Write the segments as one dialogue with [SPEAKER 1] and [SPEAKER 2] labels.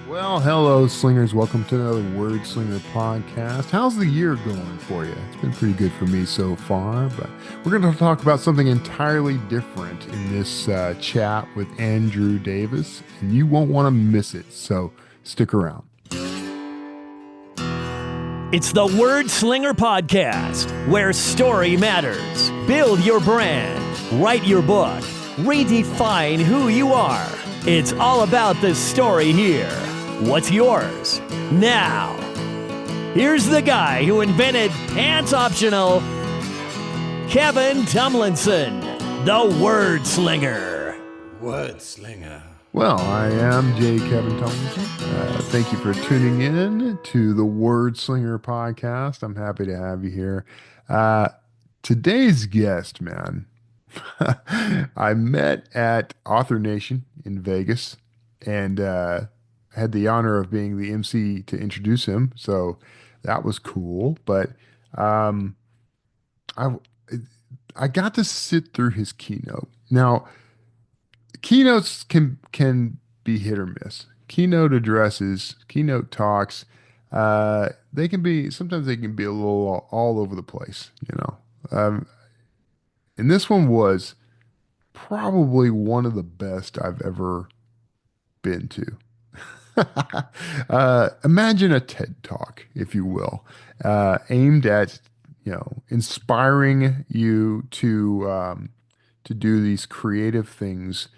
[SPEAKER 1] Well, hello, slingers. Welcome to another Wordslinger Podcast. How's the year going for you? It's been pretty good for me so far, but we're going to talk about something entirely different in this chat with Andrew Davis, and you won't want to miss it, so stick around.
[SPEAKER 2] It's the Wordslinger Podcast, where story matters. Build your brand, write your book, redefine who you are. It's all about the story here. What's yours? Now, here's the guy who invented pants optional, Kevin Tomlinson, the Wordslinger.
[SPEAKER 3] Wordslinger.
[SPEAKER 1] Well, I am Kevin Tomlinson. Thank you for tuning in to the Wordslinger Podcast. I'm happy to have you here. Today's guest, man, I met at Author Nation in Vegas and had the honor of being the MC to introduce him. So that was cool. But I got to sit through his keynote. Now, keynotes can be hit or miss. Keynote addresses, keynote talks, sometimes they can be a little all over the place, and this one was probably one of the best I've ever been to. Imagine a TED Talk, if you will, aimed at, inspiring you to do these creative things,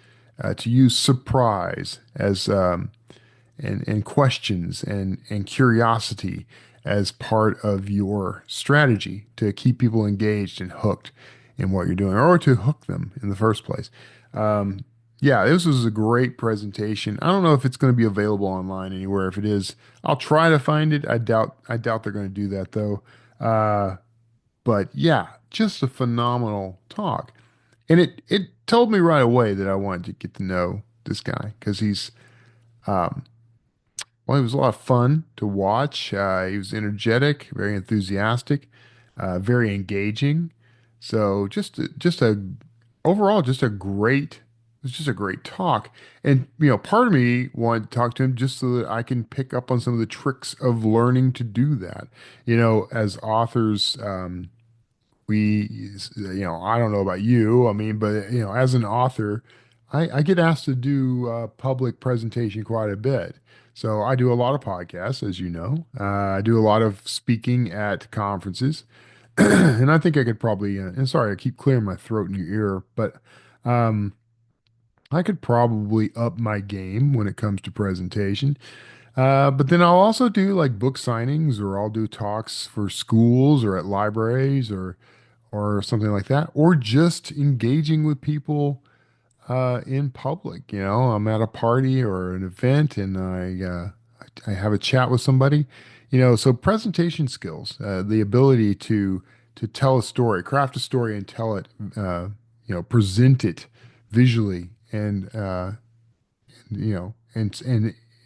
[SPEAKER 1] to use surprise as and questions and curiosity as part of your strategy to keep people engaged and hooked in what you're doing, or to hook them in the first place. Yeah, this was a great presentation. I don't know if it's going to be available online anywhere. If it is, I'll try to find it. I doubt they're going to do that though. But yeah, just a phenomenal talk. And it told me right away that I wanted to get to know this guy because he was a lot of fun to watch. He was energetic, very enthusiastic, very engaging. So overall, just a great talk. And, part of me wanted to talk to him just so that I can pick up on some of the tricks of learning to do that. As authors, I don't know about you, but, as an author, I get asked to do public presentation quite a bit. So I do a lot of podcasts, as you know. I do a lot of speaking at conferences. And I think I could probably, and sorry, I keep clearing my throat in your ear, but I could probably up my game when it comes to presentation. But then I'll also do like book signings, or I'll do talks for schools or at libraries or something like that, or just engaging with people in public. I'm at a party or an event and I have a chat with somebody. So presentation skills, the ability to tell a story, craft a story and tell it, present it visually and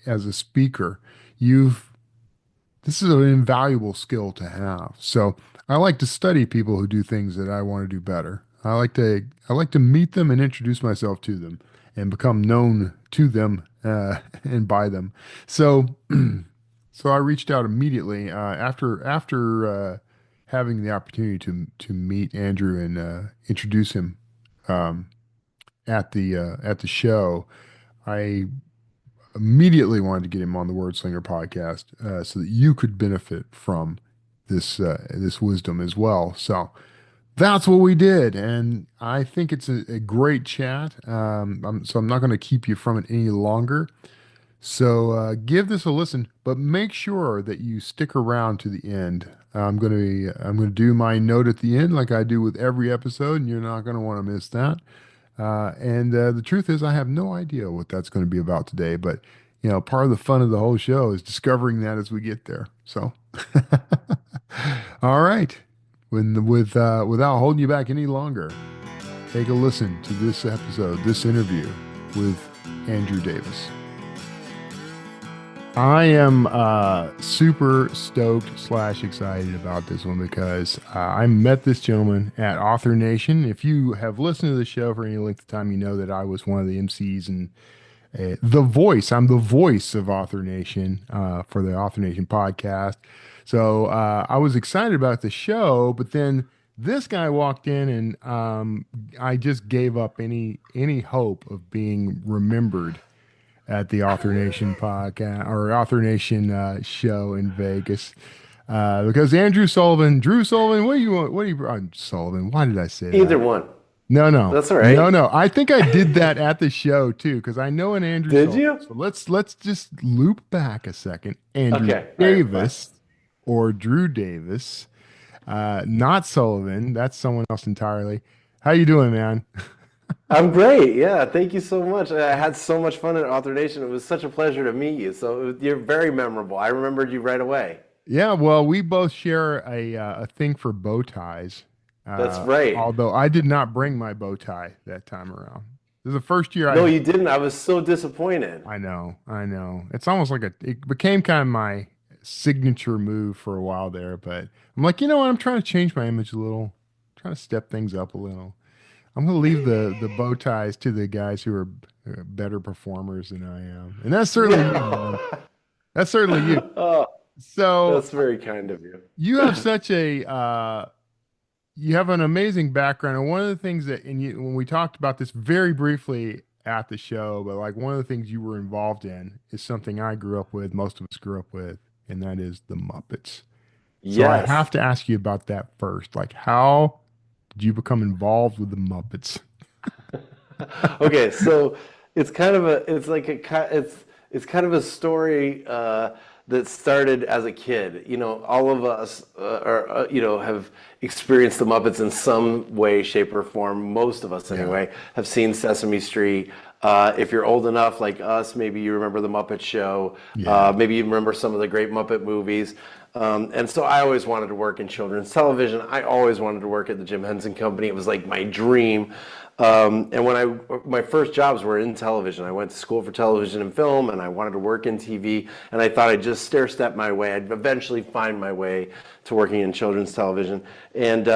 [SPEAKER 1] as a speaker, this is an invaluable skill to have. So I like to study people who do things that I want to do better. I like to meet them and introduce myself to them and become known to them and by them. So so I reached out immediately after having the opportunity to meet Andrew and introduce him at the show. I immediately wanted to get him on the Wordslinger podcast so that you could benefit from this wisdom as well. So that's what we did, and I think it's a great chat. So I'm not going to keep you from it any longer. So give this a listen, but make sure that you stick around to the end. I'm going to do my note at the end, like I do with every episode, and you're not going to want to miss that. And the truth is, I have no idea what that's going to be about today, but part of the fun of the whole show is discovering that as we get there. So, all right, without holding you back any longer, take a listen to this episode, this interview with Andrew Davis. I am super stoked / excited about this one because I met this gentleman at Author Nation. If you have listened to the show for any length of time, you know that I was one of the MCs and the voice. I'm the voice of Author Nation for the Author Nation podcast. So I was excited about the show, but then this guy walked in, and I just gave up any hope of being remembered at the Author Nation podcast or Author Nation show in Vegas. Because Drew Sullivan, what do you want? What do you, Sullivan? Why did I say
[SPEAKER 3] Either
[SPEAKER 1] that?
[SPEAKER 3] one.
[SPEAKER 1] No, no,
[SPEAKER 3] That's all
[SPEAKER 1] no,
[SPEAKER 3] right.
[SPEAKER 1] no. I think I did that at the show too, because I know an Andrew
[SPEAKER 3] Did
[SPEAKER 1] Sullivan.
[SPEAKER 3] you?
[SPEAKER 1] So let's just loop back a second. Andrew
[SPEAKER 3] Okay. All right. Fine.
[SPEAKER 1] Davis or Drew Davis, not Sullivan. That's someone else entirely. How you doing, man?
[SPEAKER 3] I'm great. Yeah. Thank you so much. I had so much fun at Author Nation. It was such a pleasure to meet you. You're very memorable. I remembered you right away.
[SPEAKER 1] Yeah, well, we both share a thing for bow ties.
[SPEAKER 3] That's right.
[SPEAKER 1] Although I did not bring my bow tie that time around. This is the first year
[SPEAKER 3] No,
[SPEAKER 1] I.
[SPEAKER 3] you didn't. I was so disappointed.
[SPEAKER 1] I know, I know. It's almost like it became kind of my signature move for a while there, but I'm like, you know what? I'm trying to change my image a little, trying to step things up a little. I'm going to leave the bow ties to the guys who are better performers than I am, and that's certainly you, man. That's certainly you.
[SPEAKER 3] Oh,
[SPEAKER 1] So
[SPEAKER 3] that's very kind of you.
[SPEAKER 1] you have such a you have an amazing background, and one of the things when we talked about this very briefly at the show, but like one of the things you were involved in is something I grew up with, most of us grew up with, and that is the Muppets. So I
[SPEAKER 3] Yes.
[SPEAKER 1] have to ask you about that first. Like, how did you become involved with the Muppets?
[SPEAKER 3] Okay, so it's kind of a it's like a it's kind of a story that started as a kid. You know, all of us have experienced the Muppets in some way, shape, or form. Most of us,
[SPEAKER 1] Yeah,
[SPEAKER 3] anyway, have seen Sesame Street. If you're old enough, like us, maybe you remember the Muppet Show.
[SPEAKER 1] yeah,
[SPEAKER 3] Maybe you remember some of the great Muppet movies. And so I always wanted to work in children's television. I always wanted to work at the Jim Henson Company. It was like my dream. And my first jobs were in television. I went to school for television and film, and I wanted to work in TV. And I thought I'd just stair step my way. I'd eventually find my way to working in children's television. And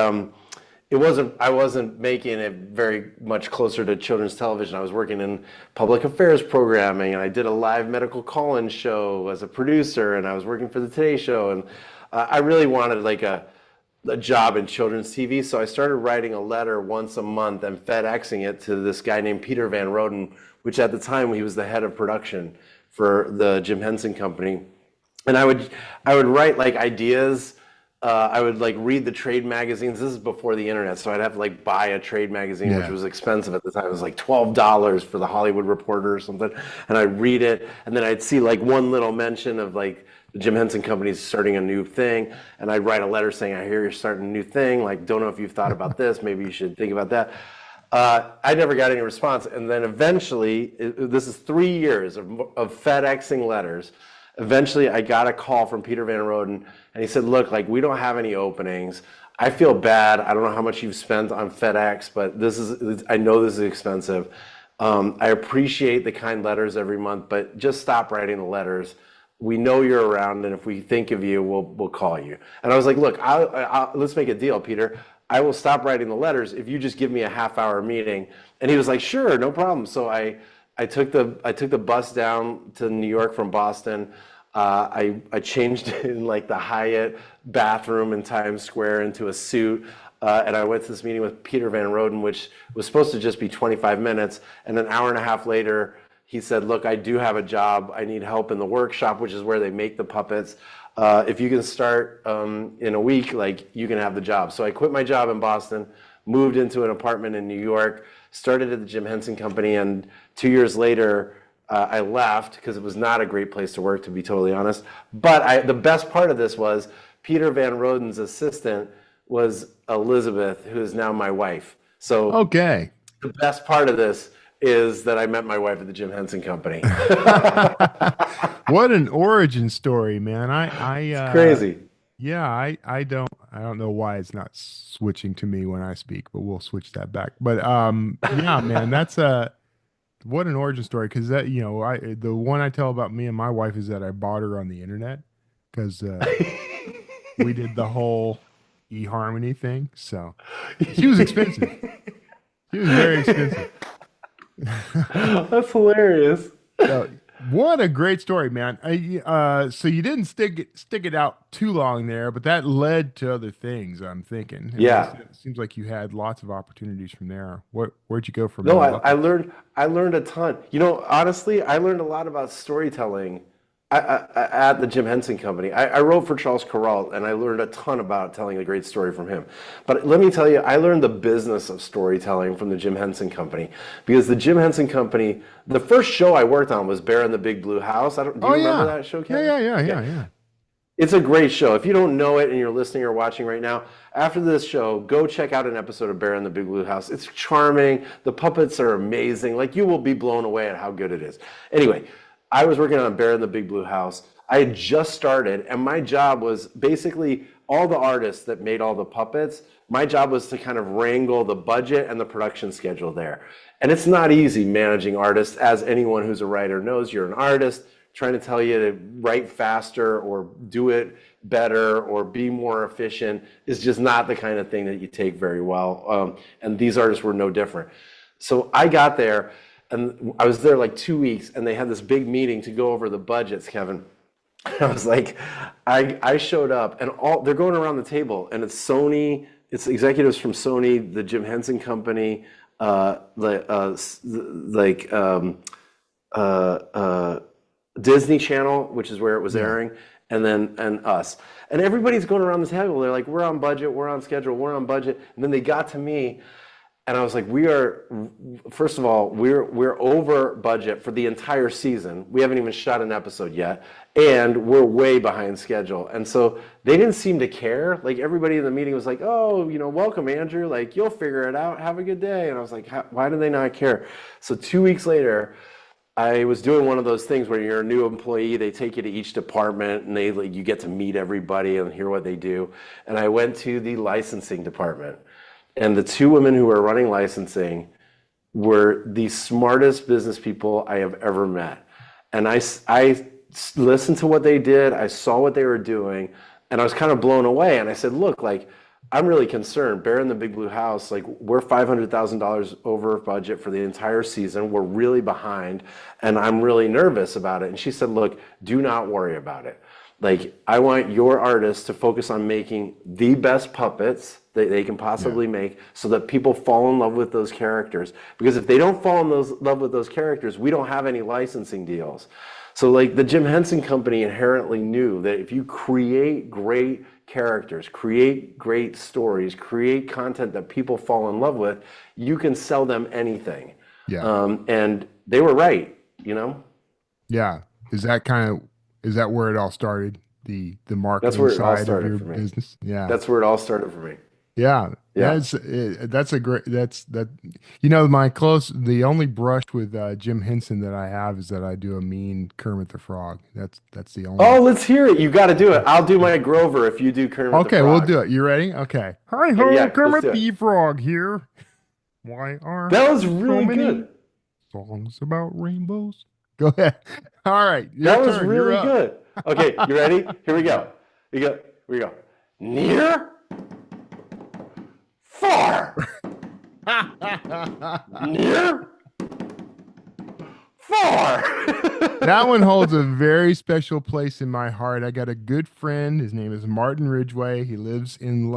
[SPEAKER 3] I wasn't making it very much closer to children's television. I was working in public affairs programming, and I did a live medical call-in show as a producer, and I was working for the Today Show, and I really wanted like a job in children's TV. So I started writing a letter once a month and FedExing it to this guy named Peter Van Roden, which at the time he was the head of production for the Jim Henson Company. And I would write like ideas. I would like read the trade magazines. This is before the internet, so I'd have to like buy a trade magazine, which
[SPEAKER 1] yeah.
[SPEAKER 3] was expensive at the time. It was like $12 for the Hollywood Reporter or something. And I'd read it, and then I'd see like one little mention of like the Jim Henson Company's starting a new thing, and I'd write a letter saying, "I hear you're starting a new thing. Like, don't know if you've thought about this. Maybe you should think about that." I never got any response, and then eventually, this is 3 years of FedExing letters. Eventually, I got a call from Peter Van Roden, and he said, "Look, like we don't have any openings. I feel bad. I don't know how much you've spent on FedEx, but I know this is expensive. I appreciate the kind letters every month, but just stop writing the letters. We know you're around, and if we think of you, we'll call you." And I was like, "Look, let's make a deal, Peter. I will stop writing the letters if you just give me a half-hour meeting." And he was like, "Sure, no problem." So I took the bus down to New York from Boston. I changed in like the Hyatt bathroom in Times Square into a suit, and I went to this meeting with Peter Van Roden, which was supposed to just be 25 minutes. And an hour and a half later, he said, "Look, I do have a job. I need help in the workshop, which is where they make the puppets. If you can start in a week, like you can have the job." So I quit my job in Boston, moved into an apartment in New York, started at the Jim Henson Company, and 2 years later, I left because it was not a great place to work, to be totally honest. But the best part of this was Peter Van Roden's assistant was Elizabeth, who is now my wife. So
[SPEAKER 1] Okay.
[SPEAKER 3] the best part of this is that I met my wife at the Jim Henson Company.
[SPEAKER 1] What an origin story, man.
[SPEAKER 3] It's crazy.
[SPEAKER 1] Yeah, I don't know why it's not switching to me when I speak, but we'll switch that back. But yeah, man, that's what an origin story, because that, the one I tell about me and my wife is that I bought her on the internet because we did the whole eHarmony thing. So she was expensive. She was very expensive.
[SPEAKER 3] That's hilarious.
[SPEAKER 1] So, what a great story, man. So you didn't stick it out too long there, but that led to other things, I'm thinking. I mean,
[SPEAKER 3] Yeah.
[SPEAKER 1] it seems like you had lots of opportunities from there. Where'd you go from
[SPEAKER 3] No,
[SPEAKER 1] there?
[SPEAKER 3] I learned a ton. Honestly, I learned a lot about storytelling at the Jim Henson Company. I wrote for Charles Corral, and I learned a ton about telling a great story from him. But let me tell you, I learned the business of storytelling from the Jim Henson Company, because the Jim Henson Company, the first show I worked on was Bear in the Big Blue House. Do
[SPEAKER 1] Oh
[SPEAKER 3] you remember
[SPEAKER 1] yeah.
[SPEAKER 3] that show,
[SPEAKER 1] Yeah,
[SPEAKER 3] Kevin?
[SPEAKER 1] yeah, yeah,
[SPEAKER 3] Yeah.
[SPEAKER 1] yeah, yeah.
[SPEAKER 3] It's a great show. If you don't know it and you're listening or watching right now, after this show, go check out an episode of Bear in the Big Blue House. It's charming. The puppets are amazing. Like, you will be blown away at how good it is. Anyway, I was working on Bear in the Big Blue House. I had just started, and my job was basically all the artists that made all the puppets. My job was to kind of wrangle the budget and the production schedule there. And it's not easy managing artists. As anyone who's a writer knows, you're an artist trying to tell you to write faster or do it better or be more efficient is just not the kind of thing that you take very well. And these artists were no different. So I got there, and I was there like 2 weeks, and they had this big meeting to go over the budgets, Kevin. I was like, I showed up, and they're going around the table, and it's Sony, it's executives from Sony, the Jim Henson Company, like Disney Channel, which is where it was
[SPEAKER 1] Yeah.
[SPEAKER 3] airing, and us. And everybody's going around the table. They're like, we're on budget, we're on schedule, we're on budget. And then they got to me, and I was like, first of all, we're over budget for the entire season. We haven't even shot an episode yet, and we're way behind schedule. And so they didn't seem to care. Like, everybody in the meeting was like, oh, welcome, Andrew. Like, you'll figure it out. Have a good day. And I was like, why do they not care? So 2 weeks later, I was doing one of those things where you're a new employee, they take you to each department, and you get to meet everybody and hear what they do. And I went to the licensing department, and the two women who were running licensing were the smartest business people I have ever met. And I listened to what they did, I saw what they were doing, and I was kind of blown away. And I said, look, like, I'm really concerned. Bear in the Big Blue House, like, we're $500,000 over budget for the entire season. We're really behind, and I'm really nervous about it. And she said, look, do not worry about it. Like, I want your artists to focus on making the best puppets that they can possibly make, so that people fall in love with those characters. Because if they don't fall in love with those characters, we don't have any licensing deals. So, like, the Jim Henson Company inherently knew that if you create great characters, create great stories, create content that people fall in love with, you can sell them anything.
[SPEAKER 1] Yeah.
[SPEAKER 3] And they were right, you know?
[SPEAKER 1] Yeah. Is that where it all started? The
[SPEAKER 3] That's
[SPEAKER 1] marketing
[SPEAKER 3] where it all
[SPEAKER 1] side of
[SPEAKER 3] started
[SPEAKER 1] your
[SPEAKER 3] for me.
[SPEAKER 1] business? Yeah.
[SPEAKER 3] That's where it all started for me.
[SPEAKER 1] Yeah.
[SPEAKER 3] Yeah.
[SPEAKER 1] That's a great, that, the only brush with Jim Henson that I have is that I do a mean Kermit the Frog. That's the only.
[SPEAKER 3] Oh, let's hear it. You got to do it. I'll do my Grover if you do Kermit the
[SPEAKER 1] Okay, we'll
[SPEAKER 3] Frog.
[SPEAKER 1] do it. You ready? Okay. Hi ho,
[SPEAKER 3] Yeah, let's do
[SPEAKER 1] Kermit
[SPEAKER 3] it.
[SPEAKER 1] the Frog here. Why are
[SPEAKER 3] That was
[SPEAKER 1] so
[SPEAKER 3] really
[SPEAKER 1] many
[SPEAKER 3] good.
[SPEAKER 1] songs about rainbows? Go ahead. All right, your
[SPEAKER 3] That was
[SPEAKER 1] turn. You're
[SPEAKER 3] really
[SPEAKER 1] up.
[SPEAKER 3] good. Okay, you ready? Here we go. Here we go. Near, far. Near, far.
[SPEAKER 1] That one holds a very special place in my heart. I got a good friend. His name is Martin Ridgway. He lives in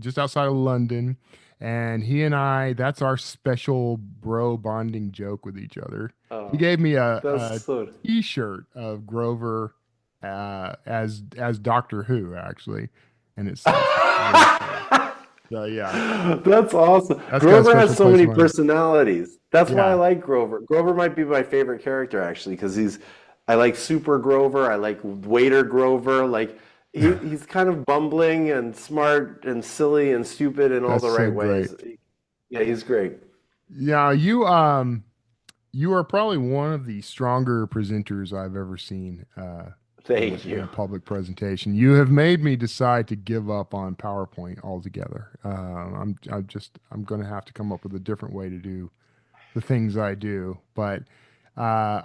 [SPEAKER 1] just outside of London, and he and I, that's our special bro bonding joke with each other. He
[SPEAKER 3] Oh,
[SPEAKER 1] gave me
[SPEAKER 3] that's
[SPEAKER 1] a
[SPEAKER 3] so.
[SPEAKER 1] T-shirt of Grover as Doctor Who, actually, and it says so yeah,
[SPEAKER 3] That's awesome.
[SPEAKER 1] that's got a
[SPEAKER 3] Grover has
[SPEAKER 1] special
[SPEAKER 3] so
[SPEAKER 1] place in
[SPEAKER 3] many
[SPEAKER 1] my heart.
[SPEAKER 3] personalities. That's why I
[SPEAKER 1] Yeah.
[SPEAKER 3] like Grover. Grover might be my favorite character, actually, because I like Super Grover. I like Waiter Grover. Like, he's kind of bumbling and smart and silly and stupid in all
[SPEAKER 1] That's
[SPEAKER 3] the
[SPEAKER 1] so
[SPEAKER 3] right ways.
[SPEAKER 1] great.
[SPEAKER 3] Yeah, he's great.
[SPEAKER 1] Yeah, you are probably one of the stronger presenters I've ever seen
[SPEAKER 3] Thank
[SPEAKER 1] in a
[SPEAKER 3] you.
[SPEAKER 1] public presentation. You have made me decide to give up on PowerPoint altogether. I'm going to have to come up with a different way to do the things I do. But uh,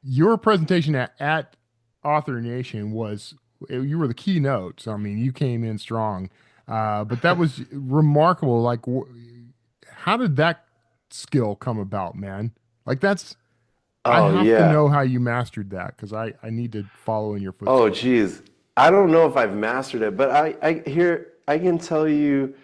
[SPEAKER 1] your presentation at Author Nation you were the keynote. So I mean, you came in strong. But that was remarkable. Like, how did that skill come about, man? Like, I
[SPEAKER 3] Oh
[SPEAKER 1] have to
[SPEAKER 3] yeah.
[SPEAKER 1] know how you mastered that because I need to follow in your
[SPEAKER 3] Oh
[SPEAKER 1] footsteps.
[SPEAKER 3] geez. I don't know if I've mastered it, but I can tell you.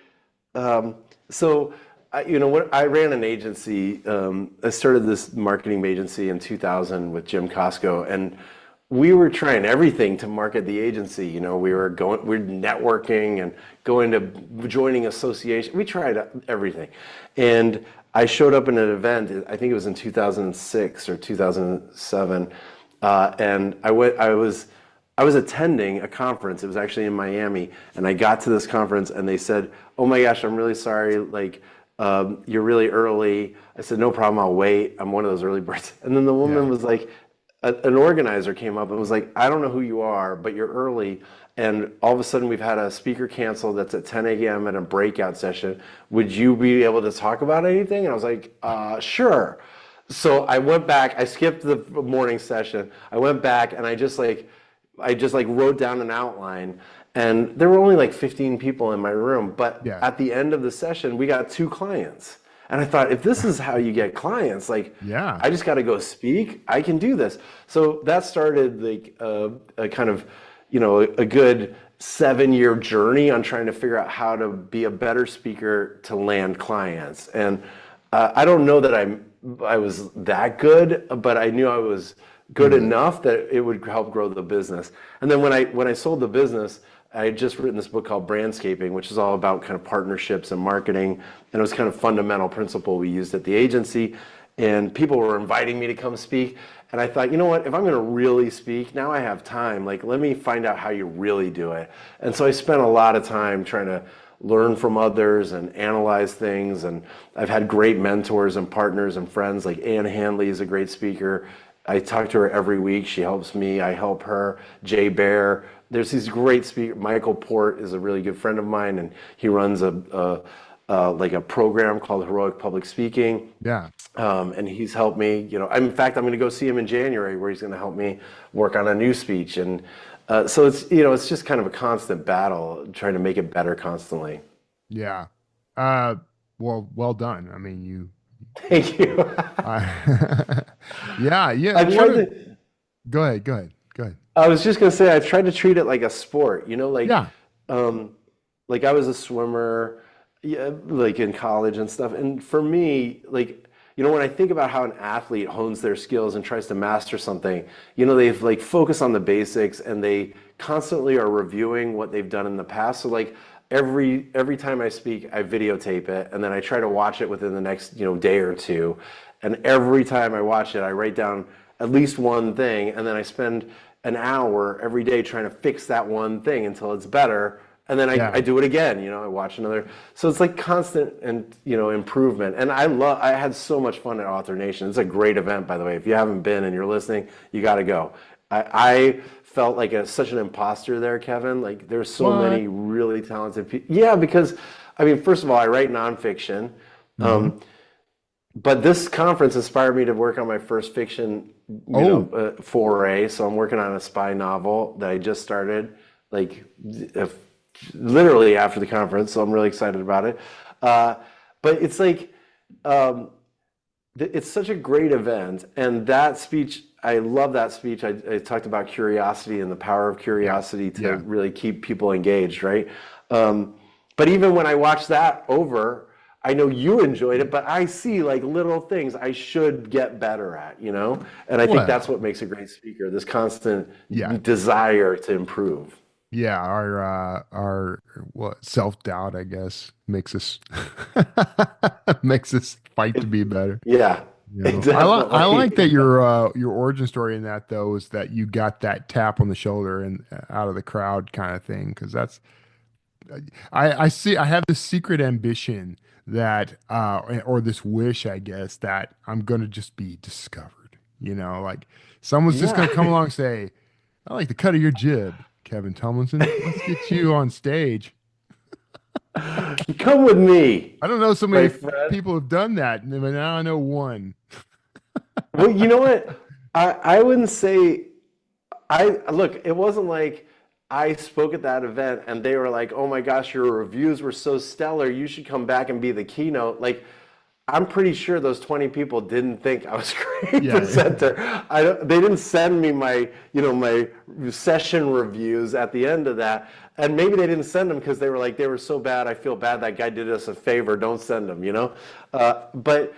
[SPEAKER 3] Um, so, when I ran an agency, I started this marketing agency in 2000 with Jim Costco, and we were trying everything to market the agency. We were networking and going to joining association. We tried everything, and I showed up in an event. I think it was in 2006 or 2007, and I was attending a conference. It was actually in Miami, and I got to this conference, and they said, "Oh my gosh, I'm really sorry. Like, you're really early." I said, "No problem. I'll wait. I'm one of those early birds." And then the woman
[SPEAKER 1] Yeah.
[SPEAKER 3] was like, an organizer came up and was like, "I don't know who you are, but you're early. And all of a sudden, we've had a speaker cancel that's at 10 a.m. at a breakout session. Would you be able to talk about anything?" And I was like, "Sure." So I went back. I skipped the morning session. I went back and I just like wrote down an outline, and there were only like 15 people in my room, but
[SPEAKER 1] Yeah.
[SPEAKER 3] at the end of the session we got 2 clients. And I thought, if this is how you get clients, like,
[SPEAKER 1] Yeah.
[SPEAKER 3] I just got to go speak, I can do this. So that started like a kind of, a good 7-year journey on trying to figure out how to be a better speaker to land clients. And I don't know that I was that good, but I knew I was good
[SPEAKER 1] Mhm.
[SPEAKER 3] enough that it would help grow the business. And then when I sold the business, I had just written this book called Brandscaping, which is all about kind of partnerships and marketing. And it was kind of fundamental principle we used at the agency. And people were inviting me to come speak. And I thought, you know what, if I'm going to really speak, now I have time. Like, let me find out how you really do it. And so I spent a lot of time trying to learn from others and analyze things. And I've had great mentors and partners and friends. Like Ann Handley is a great speaker. I talk to her every week. She helps me. I help her. Jay Bear. There's these great speakers. Michael Port is a really good friend of mine, and he runs like a program called Heroic Public Speaking.
[SPEAKER 1] Yeah.
[SPEAKER 3] And he's helped me. In fact, I'm going to go see him in January, where he's going to help me work on a new speech. And so it's just kind of a constant battle, trying to make it better constantly.
[SPEAKER 1] Yeah. Uh, well done. I mean,
[SPEAKER 3] Thank you.
[SPEAKER 1] I, yeah, yeah.
[SPEAKER 3] I
[SPEAKER 1] What
[SPEAKER 3] tried
[SPEAKER 1] a,
[SPEAKER 3] to.
[SPEAKER 1] go ahead.
[SPEAKER 3] I was just going to say, I tried to treat it like a sport.
[SPEAKER 1] Yeah.
[SPEAKER 3] Um, like I was a swimmer, yeah, like in college and stuff. And for me, like, when I think about how an athlete hones their skills and tries to master something, they've like focus on the basics, and they constantly are reviewing what they've done in the past. So like every time I speak, I videotape it, and then I try to watch it within the next, day or two. And every time I watch it, I write down at least one thing, and then I spend an hour every day trying to fix that one thing until it's better. And then I
[SPEAKER 1] Yeah.
[SPEAKER 3] do it again, I watch another. So it's like constant and, improvement. And I had so much fun at Author Nation. It's a great event, by the way. If you haven't been and you're listening, you got to go. I felt like such an imposter there, Kevin. Like, there's so
[SPEAKER 1] What?
[SPEAKER 3] many really talented people. Yeah, because I mean, first of all, I write nonfiction.
[SPEAKER 1] Hmm.
[SPEAKER 3] Um, but this conference inspired me to work on my first fiction,
[SPEAKER 1] Oh,
[SPEAKER 3] foray. So I'm working on a spy novel that I just started, like, literally after the conference. So I'm really excited about it. Uh, but it's like, um, it's such a great event, and that speech, I love that speech. I talked about curiosity and the power of
[SPEAKER 1] yeah.
[SPEAKER 3] curiosity to
[SPEAKER 1] Yeah.
[SPEAKER 3] really keep people engaged, right? Um, but even when I watch that over, I know you enjoyed it, but I see like little things I should get better at. And I think that's
[SPEAKER 1] Well,
[SPEAKER 3] what makes a great speaker, this constant
[SPEAKER 1] yeah.
[SPEAKER 3] desire to improve.
[SPEAKER 1] Yeah. Our what self-doubt, I guess, makes us makes us fight to be better.
[SPEAKER 3] Yeah,
[SPEAKER 1] I like
[SPEAKER 3] definitely.
[SPEAKER 1] that your origin story in that though is that you got that tap on the shoulder and out of the crowd kind of thing because that's I see I have this secret ambition that or this wish I guess that I'm gonna just be discovered. Like someone's just gonna
[SPEAKER 3] Yeah.
[SPEAKER 1] come along and say, I like the cut of your jib, Kevin Tomlinson. Let's get you on stage.
[SPEAKER 3] Come with me,
[SPEAKER 1] I don't know so
[SPEAKER 3] my
[SPEAKER 1] many
[SPEAKER 3] friend.
[SPEAKER 1] people have done that, but now I know one.
[SPEAKER 3] Well, you know what? I wouldn't say I look, it wasn't like I spoke at that event and they were like, "Oh my gosh, your reviews were so stellar. You should come back and be the keynote." Like, I'm pretty sure those 20 people didn't think I was a great
[SPEAKER 1] Yeah.
[SPEAKER 3] presenter. They didn't send me my, my session reviews at the end of that. And maybe they didn't send them because they were like, they were so bad. I feel bad. That guy did us a favor. Don't send them. But,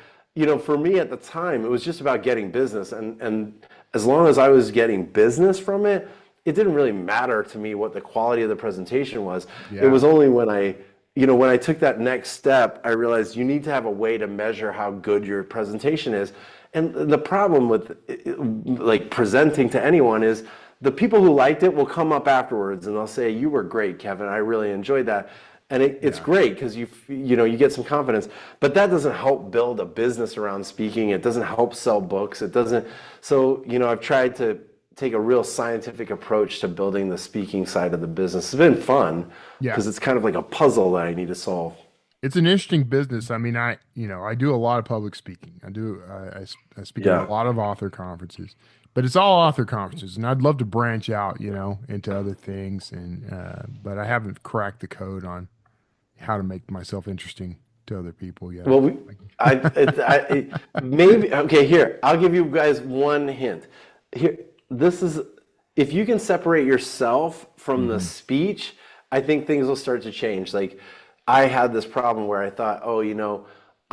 [SPEAKER 3] for me at the time, it was just about getting business. And as long as I was getting business from it, it didn't really matter to me what the quality of the presentation was.
[SPEAKER 1] Yeah.
[SPEAKER 3] It was only when when I took that next step, I realized you need to have a way to measure how good your presentation is. And the problem with like presenting to anyone is the people who liked it will come up afterwards and they'll say, "You were great, Kevin. I really enjoyed that." And it's great because you get some confidence, but that doesn't help build a business around speaking. It doesn't help sell books. It doesn't. So, I've tried to take a real scientific approach to building the speaking side of the business. It's been fun because it's kind of like a puzzle that I need to solve.
[SPEAKER 1] It's an interesting business. I mean, I do a lot of public speaking. I speak at a lot of author conferences, but it's all author conferences, and I'd love to branch out, into other things. But I haven't cracked the code on how to make myself interesting to other people yet.
[SPEAKER 3] Well, maybe, okay, here, I'll give you guys one hint. Here, if you can separate yourself from the speech, I think things will start to change. Like, I had this problem where I thought,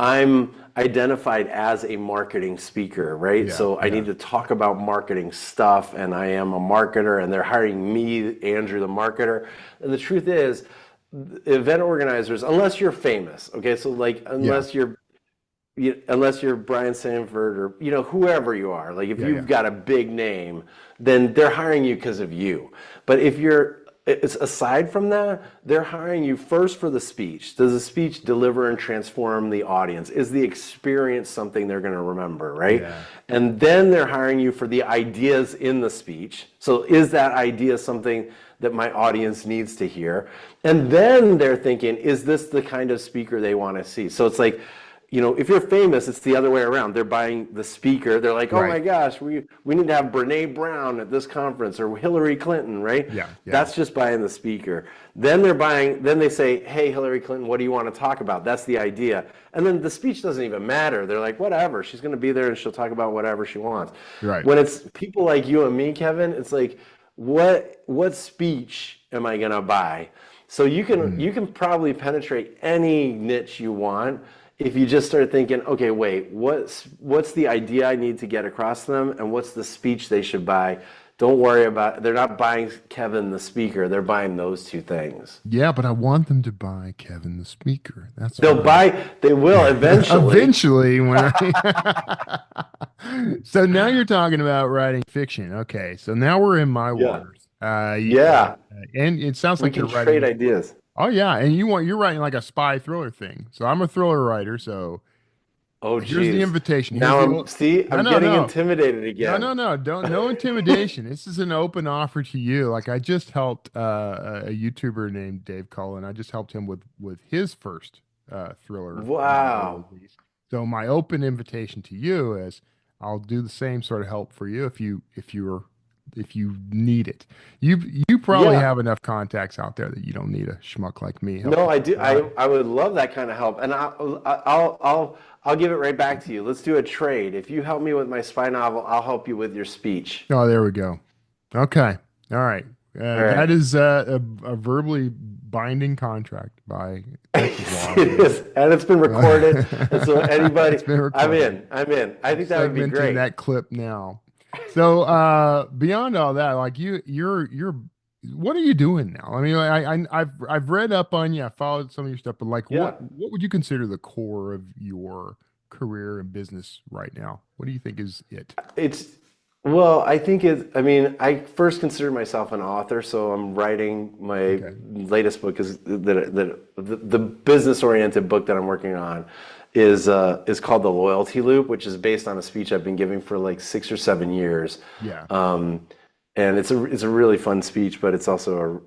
[SPEAKER 3] I'm identified as a marketing speaker, right? So I need to talk about marketing stuff, and I am a marketer, and they're hiring me, Andrew, the marketer. And the truth is, event organizers, unless you're famous, okay, so like unless you're Brian Sanford or whoever you are, like if you've got a big name, then they're hiring you because of you. But if it's aside from that, they're hiring you first for the speech. Does the speech deliver and transform the audience? Is the experience something they're going to remember, right? Yeah. And then they're hiring you for the ideas in the speech. So is that idea something that my audience needs to hear? And then they're thinking, is this the kind of speaker they want to see? So it's like, if you're famous, it's the other way around. They're buying the speaker. They're like, oh my gosh, we need to have Brene Brown at this conference, or Hillary Clinton, right? Yeah. That's just buying the speaker. Then they say, hey, Hillary Clinton, what do you want to talk about? That's the idea. And then the speech doesn't even matter. They're like, whatever, she's going to be there and she'll talk about whatever she wants. Right. When it's people like you and me, Kevin, it's like, what speech am I going to buy? So you can probably penetrate any niche you want if you just start thinking, okay, wait, what's the idea I need to get across to them, and what's the speech they should buy? Don't worry about, they're not buying Kevin the speaker, they're buying those two things.
[SPEAKER 1] Yeah, but I want them to buy Kevin the speaker.
[SPEAKER 3] They will eventually.
[SPEAKER 1] Eventually, when So now you're talking about writing fiction. Okay, so now we're in my waters. And it sounds like you're writing.
[SPEAKER 3] Trade ideas.
[SPEAKER 1] Oh yeah, and you're writing like a spy thriller thing. So I'm a thriller writer. So here's the invitation.
[SPEAKER 3] I'm getting intimidated again.
[SPEAKER 1] No intimidation. This is an open offer to you. Like, I just helped a YouTuber named Dave Cullen. I just helped him with his first thriller.
[SPEAKER 3] Wow.
[SPEAKER 1] So my open invitation to you is, I'll do the same sort of help for you if you need it. You probably have enough contacts out there that you don't need a schmuck like me.
[SPEAKER 3] No, I do. I would love that kind of help, and I'll give it right back to you. Let's do a trade. If you help me with my spy novel, I'll help you with your speech.
[SPEAKER 1] Oh, there we go. Okay. All right. That is a verbally binding contract by Texas law.
[SPEAKER 3] It is, and it's been recorded. And so anybody, I'm in. I think that would be great.
[SPEAKER 1] That clip now. So beyond all that, like you're what are you doing now? I mean, I've read up on you, I followed some of your stuff, but like what would you consider the core of your career and business right now? What do you think is it?
[SPEAKER 3] I first consider myself an author, so I'm writing my latest book. Is the business-oriented book that I'm working on is called The Loyalty Loop, which is based on a speech I've been giving for like 6 or 7 years. Yeah. And it's a really fun speech, but it's also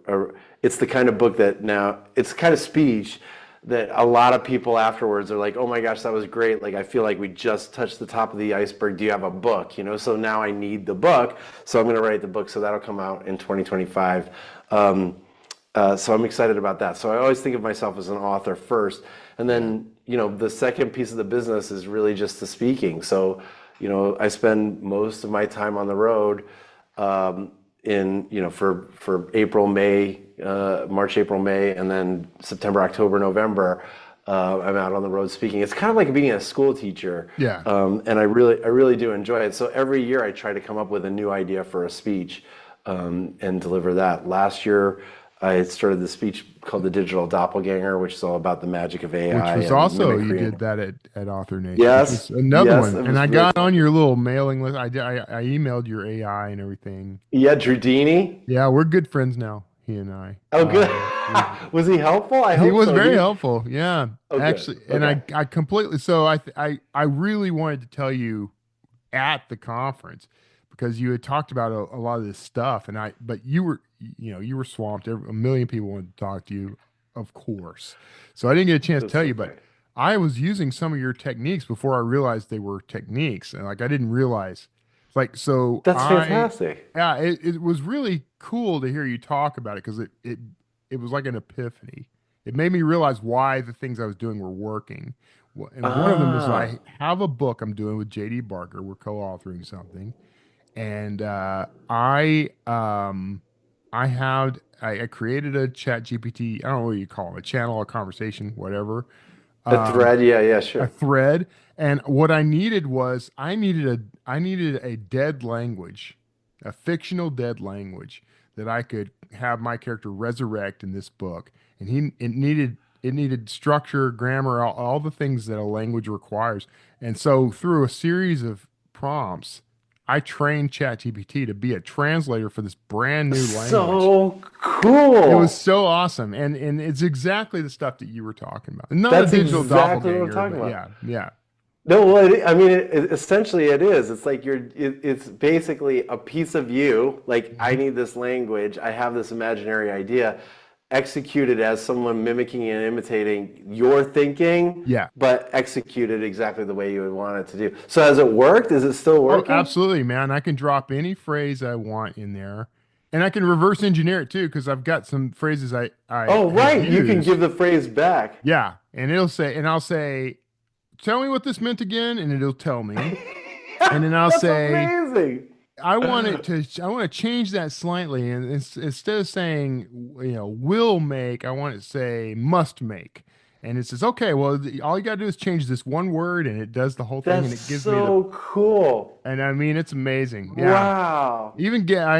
[SPEAKER 3] it's the kind of book that now it's the kind of speech that a lot of people afterwards are like, oh my gosh, that was great. Like, I feel like we just touched the top of the iceberg. Do you have a book? So now I need the book. So I'm going to write the book. So that'll come out in 2025. So I'm excited about that. So I always think of myself as an author first, and
[SPEAKER 1] Yeah.
[SPEAKER 3] then the second piece of the business is really just the speaking. So I spend most of my time on the road, in for April, May, March, April, May, and then September, October, November. I'm out on the road speaking. It's kind of like being a school teacher,
[SPEAKER 1] Yeah.
[SPEAKER 3] and I really do enjoy it. So every year I try to come up with a new idea for a speech, and deliver that. Last year I started the speech called The Digital Doppelganger, which is all about the magic of
[SPEAKER 1] Which
[SPEAKER 3] AI
[SPEAKER 1] was
[SPEAKER 3] and
[SPEAKER 1] also, you
[SPEAKER 3] mimicry.
[SPEAKER 1] did that at Author Nation, which
[SPEAKER 3] Yes,
[SPEAKER 1] was another
[SPEAKER 3] yes,
[SPEAKER 1] one.
[SPEAKER 3] it
[SPEAKER 1] And
[SPEAKER 3] was
[SPEAKER 1] I
[SPEAKER 3] really
[SPEAKER 1] got on
[SPEAKER 3] fun.
[SPEAKER 1] your little mailing list. I emailed your AI and everything.
[SPEAKER 3] Yeah, Drew Dini.
[SPEAKER 1] Yeah, we're good friends now, he and I.
[SPEAKER 3] Oh, good.
[SPEAKER 1] We
[SPEAKER 3] Was he helpful? I
[SPEAKER 1] He
[SPEAKER 3] hope
[SPEAKER 1] was
[SPEAKER 3] so.
[SPEAKER 1] very
[SPEAKER 3] He.
[SPEAKER 1] helpful. Yeah,
[SPEAKER 3] Oh, good.
[SPEAKER 1] actually, and
[SPEAKER 3] Okay.
[SPEAKER 1] I completely. So I really wanted to tell you at the conference because you had talked about a lot of this stuff, and but you were swamped. A million people wanted to talk to you, of course. So I didn't get a chance to
[SPEAKER 3] That's
[SPEAKER 1] tell you, but
[SPEAKER 3] okay.
[SPEAKER 1] I was using some of your techniques before I realized they were techniques, and like I didn't realize, like so
[SPEAKER 3] That's
[SPEAKER 1] I.
[SPEAKER 3] fantastic.
[SPEAKER 1] Yeah, it was really cool to hear you talk about it because it was like an epiphany. It made me realize why the things I was doing were working. And one of them is
[SPEAKER 3] Ah,
[SPEAKER 1] I have a book I'm doing with JD Barker. We're co-authoring something, and I created a Chat GPT. I don't know what you call it, a channel, a conversation, whatever,
[SPEAKER 3] a
[SPEAKER 1] um,
[SPEAKER 3] thread. Yeah, yeah,
[SPEAKER 1] a
[SPEAKER 3] sure.
[SPEAKER 1] thread. And what I needed was I needed a dead language, a fictional dead language that I could have my character resurrect in this book. And it needed structure, grammar, all the things that a language requires. And so through a series of prompts, I trained ChatGPT to be a translator for this brand new language.
[SPEAKER 3] So
[SPEAKER 1] It was
[SPEAKER 3] cool.
[SPEAKER 1] so awesome. And it's exactly the stuff that you were talking about. Not a
[SPEAKER 3] That's
[SPEAKER 1] digital
[SPEAKER 3] exactly what I'm
[SPEAKER 1] doppelganger,
[SPEAKER 3] talking
[SPEAKER 1] but
[SPEAKER 3] about.
[SPEAKER 1] yeah, yeah.
[SPEAKER 3] No, well, I mean, essentially it is. It's like it's basically a piece of you. Like, I
[SPEAKER 1] Mhm.
[SPEAKER 3] need this language. I have this imaginary idea, executed as someone mimicking and imitating your thinking,
[SPEAKER 1] Yeah.
[SPEAKER 3] but executed exactly the way you would want it to do. So has it worked? Is it still
[SPEAKER 1] Oh,
[SPEAKER 3] working?
[SPEAKER 1] absolutely, man. I can drop any phrase I want in there. And I can reverse engineer it too, because I've got some phrases I
[SPEAKER 3] Oh,
[SPEAKER 1] have
[SPEAKER 3] right. You can give
[SPEAKER 1] used.
[SPEAKER 3] the phrase back.
[SPEAKER 1] Yeah. And I'll say, tell me what this meant again, and it'll tell me. And then I'll
[SPEAKER 3] That's
[SPEAKER 1] say,
[SPEAKER 3] amazing.
[SPEAKER 1] I want to change that slightly. And instead of saying, will make, I want it to say must make. And it says, okay, well, all you got to do is change this one word, and it does the whole thing,
[SPEAKER 3] That's
[SPEAKER 1] and it gives me the,
[SPEAKER 3] so cool.
[SPEAKER 1] and I mean, it's amazing. Yeah.
[SPEAKER 3] Wow.
[SPEAKER 1] I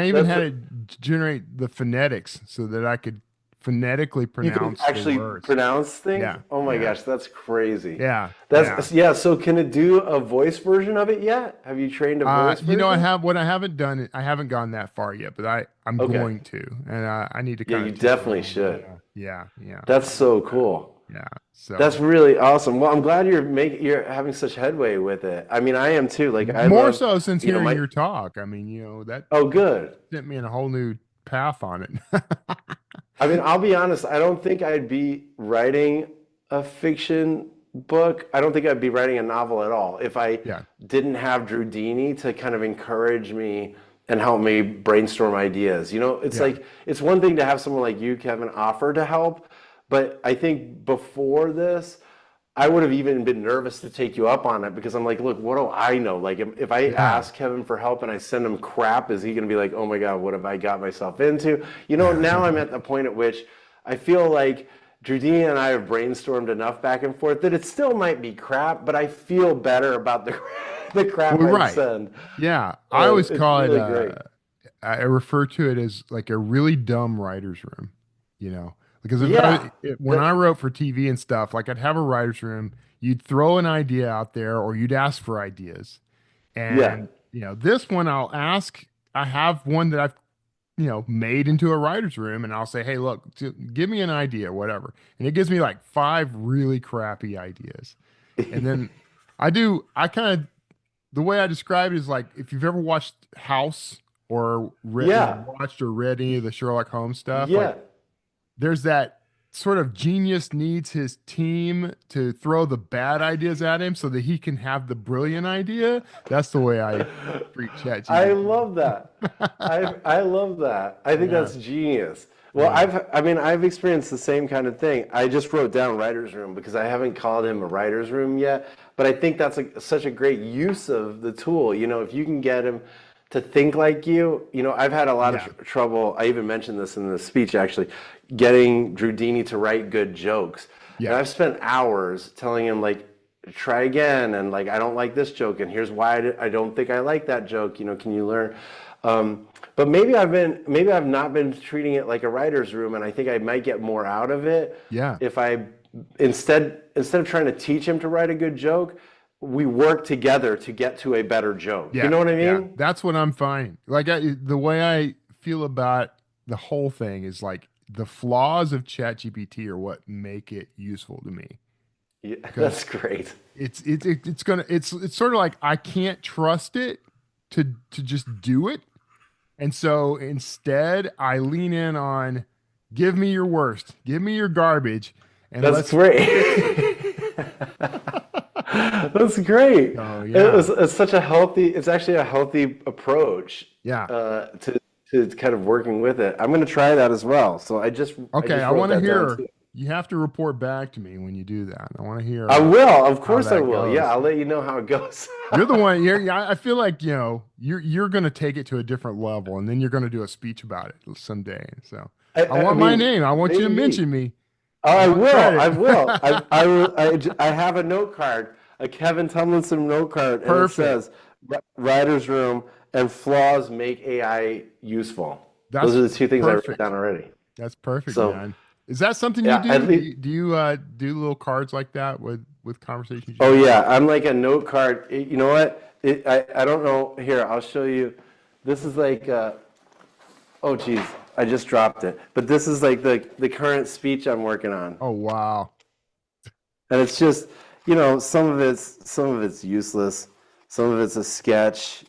[SPEAKER 1] even
[SPEAKER 3] That's
[SPEAKER 1] had it generate the phonetics so that I could phonetically
[SPEAKER 3] You can
[SPEAKER 1] pronounce the
[SPEAKER 3] actually
[SPEAKER 1] words.
[SPEAKER 3] pronounce things?
[SPEAKER 1] Yeah,
[SPEAKER 3] Oh my
[SPEAKER 1] yeah,
[SPEAKER 3] gosh, that's crazy.
[SPEAKER 1] yeah, yeah.
[SPEAKER 3] That's yeah, so can it do a voice version of it yet? Have you trained a voice
[SPEAKER 1] I
[SPEAKER 3] version?
[SPEAKER 1] have what I haven't done. I haven't gone that far yet, but I'm
[SPEAKER 3] Okay.
[SPEAKER 1] going to, and I need to
[SPEAKER 3] Yeah,
[SPEAKER 1] kind
[SPEAKER 3] you
[SPEAKER 1] of tinker
[SPEAKER 3] definitely
[SPEAKER 1] around.
[SPEAKER 3] should.
[SPEAKER 1] Yeah, yeah, yeah.
[SPEAKER 3] That's
[SPEAKER 1] I want
[SPEAKER 3] so
[SPEAKER 1] that.
[SPEAKER 3] cool.
[SPEAKER 1] Yeah.
[SPEAKER 3] That's
[SPEAKER 1] So
[SPEAKER 3] really awesome. Well, I'm glad you're having such headway with it. I mean, I am too. Like I
[SPEAKER 1] more
[SPEAKER 3] love,
[SPEAKER 1] so since
[SPEAKER 3] you know,
[SPEAKER 1] hearing
[SPEAKER 3] my
[SPEAKER 1] your talk. I mean, that
[SPEAKER 3] oh good.
[SPEAKER 1] sent me in a whole new path on it.
[SPEAKER 3] I mean, I'll be honest, I don't think I'd be writing a fiction book. I don't think I'd be writing a novel at all if I
[SPEAKER 1] Yeah,
[SPEAKER 3] didn't have Drew Dini to kind of encourage me and help me brainstorm ideas. It's
[SPEAKER 1] yeah,
[SPEAKER 3] like it's one thing to have someone like you, Kevin, offer to help, but I think before this, I would have even been nervous to take you up on it because I'm like, look, what do I know? Like, if I
[SPEAKER 1] yeah.
[SPEAKER 3] ask Kevin for help and I send him crap, is he going to be like, oh my God, what have I got myself into? Now I'm at the point at which I feel like Drudini and I have brainstormed enough back and forth that it still might be crap, but I feel better about the the crap
[SPEAKER 1] Well,
[SPEAKER 3] I'd
[SPEAKER 1] right.
[SPEAKER 3] send.
[SPEAKER 1] Yeah, I always
[SPEAKER 3] It's
[SPEAKER 1] call it.
[SPEAKER 3] really great.
[SPEAKER 1] I refer to it as like a really dumb writer's room. You know, because
[SPEAKER 3] Yeah.
[SPEAKER 1] when
[SPEAKER 3] That,
[SPEAKER 1] I wrote for TV and stuff, like I'd have a writer's room. You'd throw an idea out there, or you'd ask for ideas.
[SPEAKER 3] yeah.
[SPEAKER 1] And this one I'll ask. I have one that I've made into a writer's room, and I'll say, "Hey, look, give me an idea, whatever." And it gives me like five really crappy ideas, and then I kind of the way I describe it is like if you've ever watched House or
[SPEAKER 3] Yeah.
[SPEAKER 1] watched or read any of the Sherlock Holmes stuff, like
[SPEAKER 3] Yeah.
[SPEAKER 1] there's that. sort of genius needs his team to throw the bad ideas at him so that he can have the brilliant idea. That's the way I treat
[SPEAKER 3] I
[SPEAKER 1] ChatGPT.
[SPEAKER 3] love that. I love that. I think
[SPEAKER 1] Yeah,
[SPEAKER 3] that's genius. Well,
[SPEAKER 1] yeah,
[SPEAKER 3] I've experienced the same kind of thing. I just wrote down writer's room because I haven't called him a writer's room yet, but I think that's such a great use of the tool. If you can get him to think like you, I've had a lot of
[SPEAKER 1] yeah,
[SPEAKER 3] trouble. I even mentioned this in the speech actually, getting Drew Dini to write good jokes. And
[SPEAKER 1] yeah,
[SPEAKER 3] I've spent hours telling him like, try again, and like, I don't like this joke, and here's why I don't think I like that joke. Can you learn? But maybe I've not been treating it like a writer's room, and I think I might get more out of it
[SPEAKER 1] yeah,
[SPEAKER 3] if I instead of trying to teach him to write a good joke, we work together to get to a better joke. You
[SPEAKER 1] yeah,
[SPEAKER 3] know what I
[SPEAKER 1] yeah.
[SPEAKER 3] mean?
[SPEAKER 1] That's what I'm finding. Like the way I feel about the whole thing is like the flaws of ChatGPT are what make it useful to me
[SPEAKER 3] Yeah,
[SPEAKER 1] because
[SPEAKER 3] that's great.
[SPEAKER 1] it's sort of like I can't trust it to just do it. And so instead, I lean in on give me your worst, give me your garbage, and
[SPEAKER 3] That's
[SPEAKER 1] let's fix it.
[SPEAKER 3] great. That's great.
[SPEAKER 1] So yeah,
[SPEAKER 3] It's such a healthy, it's actually a healthy approach
[SPEAKER 1] yeah.
[SPEAKER 3] to kind of working with it. I'm going to try that as well. So I
[SPEAKER 1] Okay,
[SPEAKER 3] just
[SPEAKER 1] I
[SPEAKER 3] wrote
[SPEAKER 1] want to
[SPEAKER 3] that down
[SPEAKER 1] hear.
[SPEAKER 3] too.
[SPEAKER 1] You have to report back to me when you do that. I want to hear
[SPEAKER 3] I will, of
[SPEAKER 1] how
[SPEAKER 3] course I
[SPEAKER 1] that
[SPEAKER 3] will. Yeah,
[SPEAKER 1] goes.
[SPEAKER 3] I'll let you know how it goes.
[SPEAKER 1] You're the one. Yeah, I feel like you're going to take it to a different level, and then you're going to do a speech about it someday. So I
[SPEAKER 3] I
[SPEAKER 1] want my
[SPEAKER 3] mean,
[SPEAKER 1] name. I want you to
[SPEAKER 3] maybe.
[SPEAKER 1] mention me.
[SPEAKER 3] Oh,
[SPEAKER 1] I
[SPEAKER 3] I
[SPEAKER 1] want
[SPEAKER 3] will.
[SPEAKER 1] credit.
[SPEAKER 3] I will. I have a note card, a Kevin Tomlinson note card, and it
[SPEAKER 1] Perfect.
[SPEAKER 3] says writer's room and flaws make AI useful. Those
[SPEAKER 1] That's
[SPEAKER 3] are the two things I wrote
[SPEAKER 1] perfect.
[SPEAKER 3] down already.
[SPEAKER 1] That's perfect,
[SPEAKER 3] So,
[SPEAKER 1] man. Is that something you
[SPEAKER 3] yeah, at
[SPEAKER 1] do?
[SPEAKER 3] least,
[SPEAKER 1] Do you do little cards like that with conversations you
[SPEAKER 3] oh
[SPEAKER 1] have?
[SPEAKER 3] yeah, I'm like a note card. You know what? I don't know. Here, I'll show you. This is like, oh geez, I just dropped it. But this is like the current speech I'm working on.
[SPEAKER 1] Oh wow.
[SPEAKER 3] And it's just, some of it's useless, some of it's a sketch,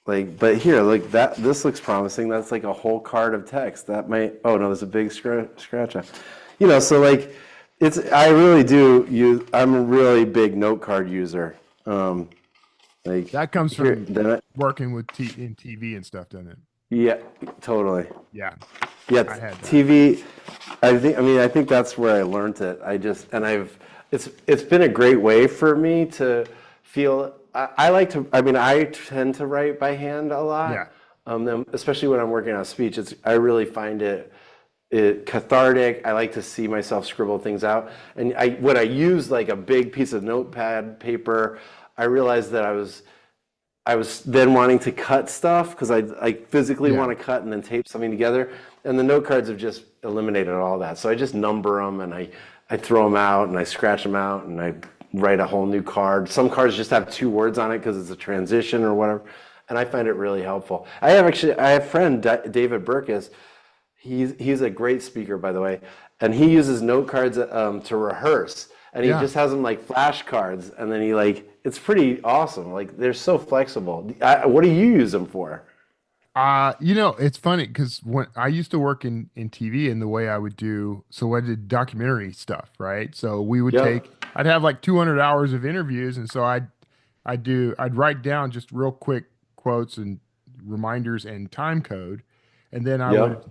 [SPEAKER 3] but here, like that. This looks promising. That's like a whole card of text. That might. Oh no, there's a big scratch on. So like, it's. I really do. I'm a really big note card user. Like
[SPEAKER 1] That comes
[SPEAKER 3] here,
[SPEAKER 1] from
[SPEAKER 3] then
[SPEAKER 1] working with in TV and stuff, doesn't it?
[SPEAKER 3] yeah, totally.
[SPEAKER 1] Yeah,
[SPEAKER 3] Yeah,
[SPEAKER 1] I had that.
[SPEAKER 3] TV. I think that's where I learned it. It's been a great way for me to feel. I like to. I tend to write by hand a lot,
[SPEAKER 1] Yeah,
[SPEAKER 3] then especially when I'm working on speech. I really find it cathartic. I like to see myself scribble things out, and when I use like a big piece of notepad paper, I realized that I was then wanting to cut stuff because I physically
[SPEAKER 1] yeah.
[SPEAKER 3] want to cut and then tape something together. And the note cards have just eliminated all that. So I just number them and I throw them out and I scratch them out and I write a whole new card. Some cards just have two words on it because it's a transition or whatever. And I find it really helpful. I have a friend, David Burkus. He's a great speaker, by the way, and he uses note cards to rehearse, and he
[SPEAKER 1] Yeah.
[SPEAKER 3] just has them like flashcards, and then it's pretty awesome. Like they're so flexible. What do you use them for?
[SPEAKER 1] It's funny because when I used to work in TV and the way I would do, so I did documentary stuff, right? So
[SPEAKER 3] Yep.
[SPEAKER 1] I'd have like 200 hours of interviews, and so I'd write down just real quick quotes and reminders and time code, and then I would
[SPEAKER 3] Yep.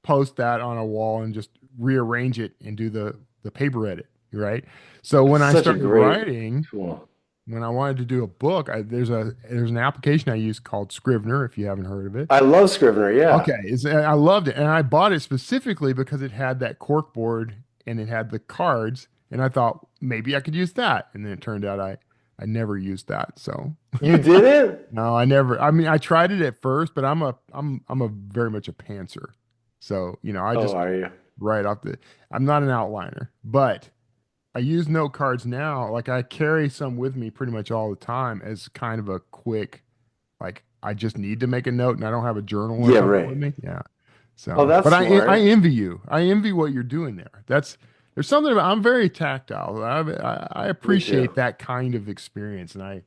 [SPEAKER 1] post that on a wall and just rearrange it and do the paper edit, right? So when I
[SPEAKER 3] Such a
[SPEAKER 1] started
[SPEAKER 3] great
[SPEAKER 1] writing,
[SPEAKER 3] tool.
[SPEAKER 1] when I wanted to do a book, there's an application I use called Scrivener, if you haven't heard of it.
[SPEAKER 3] I love Scrivener. Yeah.
[SPEAKER 1] Okay, I loved it, and I bought it specifically because it had that cork board and it had the cards, and I thought maybe I could use that, and then it turned out I never used that. So
[SPEAKER 3] You didn't?
[SPEAKER 1] no, I never. I mean, I tried it at first, but I'm a very much a pantser. So I
[SPEAKER 3] Oh,
[SPEAKER 1] just
[SPEAKER 3] are you?
[SPEAKER 1] write off the. I'm not an outliner, but I use note cards now. Like I carry some with me pretty much all the time as kind of a quick, like I just need to make a note and I don't have a journal or
[SPEAKER 3] Yeah.
[SPEAKER 1] something with
[SPEAKER 3] Right.
[SPEAKER 1] me. Yeah.
[SPEAKER 3] Oh,
[SPEAKER 1] So,
[SPEAKER 3] that's
[SPEAKER 1] but I
[SPEAKER 3] smart.
[SPEAKER 1] envy you. I envy what you're doing there. There's something about, I'm very tactile. I
[SPEAKER 3] Me too.
[SPEAKER 1] appreciate that kind of experience and I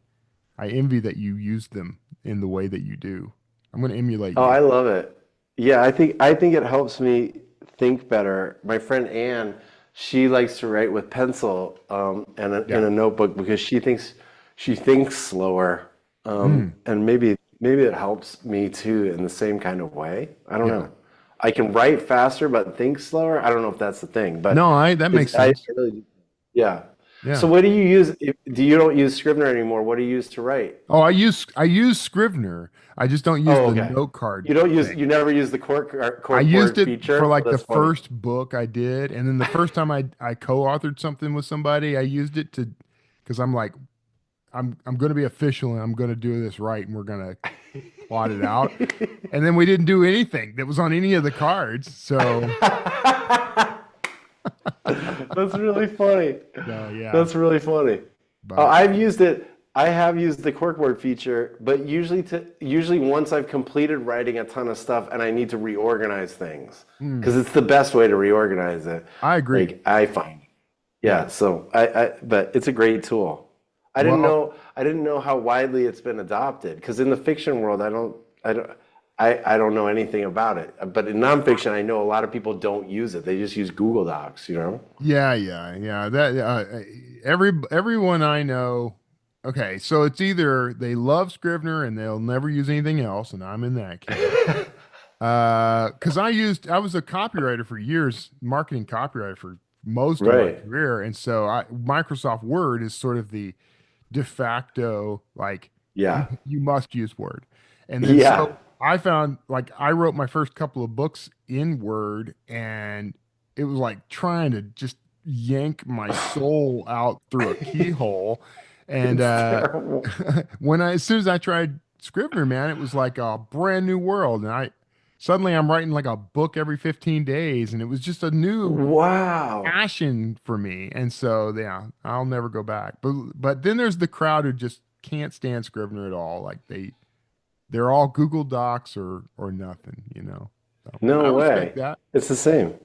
[SPEAKER 1] envy that you use them in the way that you do. I'm going to emulate
[SPEAKER 3] Oh,
[SPEAKER 1] you.
[SPEAKER 3] I love it. Yeah, I think it helps me think better. My friend Ann, she likes to write with pencil in
[SPEAKER 1] Yeah.
[SPEAKER 3] a notebook because she thinks slower,
[SPEAKER 1] Mm,
[SPEAKER 3] and maybe it helps me too in the same kind of way. I don't
[SPEAKER 1] yeah.
[SPEAKER 3] know. I can write faster but think slower. I don't know if that's the thing, but
[SPEAKER 1] No, that
[SPEAKER 3] it's
[SPEAKER 1] makes
[SPEAKER 3] I
[SPEAKER 1] sense.
[SPEAKER 3] really yeah. So
[SPEAKER 1] Yeah.
[SPEAKER 3] what do you use? Do you don't use Scrivener anymore? What do you use to write?
[SPEAKER 1] Oh, I use Scrivener. I co-authored use
[SPEAKER 3] Oh,
[SPEAKER 1] the
[SPEAKER 3] okay.
[SPEAKER 1] note card thing.
[SPEAKER 3] You never use the
[SPEAKER 1] I used
[SPEAKER 3] corkboard
[SPEAKER 1] it for
[SPEAKER 3] feature? Oh,
[SPEAKER 1] like the
[SPEAKER 3] that's funny.
[SPEAKER 1] first book I did, and then the first time I co-authored something with somebody, I used it to because I'm like I'm going to be official and I'm going to do this right, and we're going to plot it out. And then we didn't do anything that was on any of the cards. So,
[SPEAKER 3] That's really funny.
[SPEAKER 1] so yeah,
[SPEAKER 3] That's really funny. Oh,
[SPEAKER 1] but
[SPEAKER 3] I've used it. I have used the corkboard feature, but usually once I've completed writing a ton of stuff and I need to reorganize things, because it's the best way to reorganize it.
[SPEAKER 1] I agree.
[SPEAKER 3] Like I find.
[SPEAKER 1] Yeah.
[SPEAKER 3] Yeah, so but it's a great tool.
[SPEAKER 1] Well,
[SPEAKER 3] I didn't know how widely it's been adopted because in the fiction world, I don't know anything about it. But in nonfiction, I know a lot of people don't use it. They just use Google Docs, you know?
[SPEAKER 1] yeah. That everyone I know. Okay, so it's either they love Scrivener and they'll never use anything else, and I'm in that camp. Because I was a copywriter for years, marketing copywriter for most of my
[SPEAKER 3] Right.
[SPEAKER 1] career, and so Microsoft Word is sort of the de facto like
[SPEAKER 3] Yeah.
[SPEAKER 1] you must use Word, and then
[SPEAKER 3] Yeah.
[SPEAKER 1] so I found like I wrote my first couple of books in Word, and it was like trying to just yank my soul out through a keyhole, and
[SPEAKER 3] It's terrible.
[SPEAKER 1] as soon as I tried Scrivener, man, it was like a brand new world. And suddenly I'm writing like a book every 15 days, and it was just a new
[SPEAKER 3] Wow.
[SPEAKER 1] passion for me. And so, yeah, I'll never go back. But then there's the crowd who just can't stand Scrivener at all. Like they're all Google Docs or nothing, you know. So, and I
[SPEAKER 3] No
[SPEAKER 1] respect
[SPEAKER 3] way.
[SPEAKER 1] that.
[SPEAKER 3] It's the same.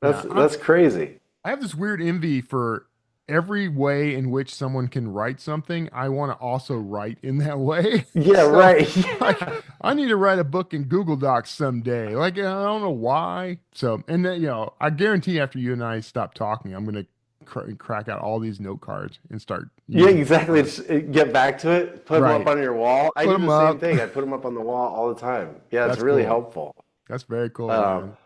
[SPEAKER 1] Yeah,
[SPEAKER 3] That's crazy.
[SPEAKER 1] I have this weird envy for every way in which someone can write something. I want to also write in that way.
[SPEAKER 3] Yeah,
[SPEAKER 1] So,
[SPEAKER 3] right.
[SPEAKER 1] like, I need to write a book in Google Docs someday. Like, I don't know why. So, and then, I guarantee after you and I stop talking, I'm going to crack out all these note cards and start
[SPEAKER 3] Yeah,
[SPEAKER 1] using
[SPEAKER 3] exactly.
[SPEAKER 1] them.
[SPEAKER 3] Get back to it, put them up
[SPEAKER 1] Right.
[SPEAKER 3] on your wall. I
[SPEAKER 1] Put
[SPEAKER 3] do
[SPEAKER 1] them
[SPEAKER 3] the same
[SPEAKER 1] up.
[SPEAKER 3] thing. I put them up on the wall all the time. Yeah, it's
[SPEAKER 1] That's
[SPEAKER 3] really
[SPEAKER 1] cool.
[SPEAKER 3] helpful.
[SPEAKER 1] That's very cool,
[SPEAKER 3] Um,
[SPEAKER 1] man.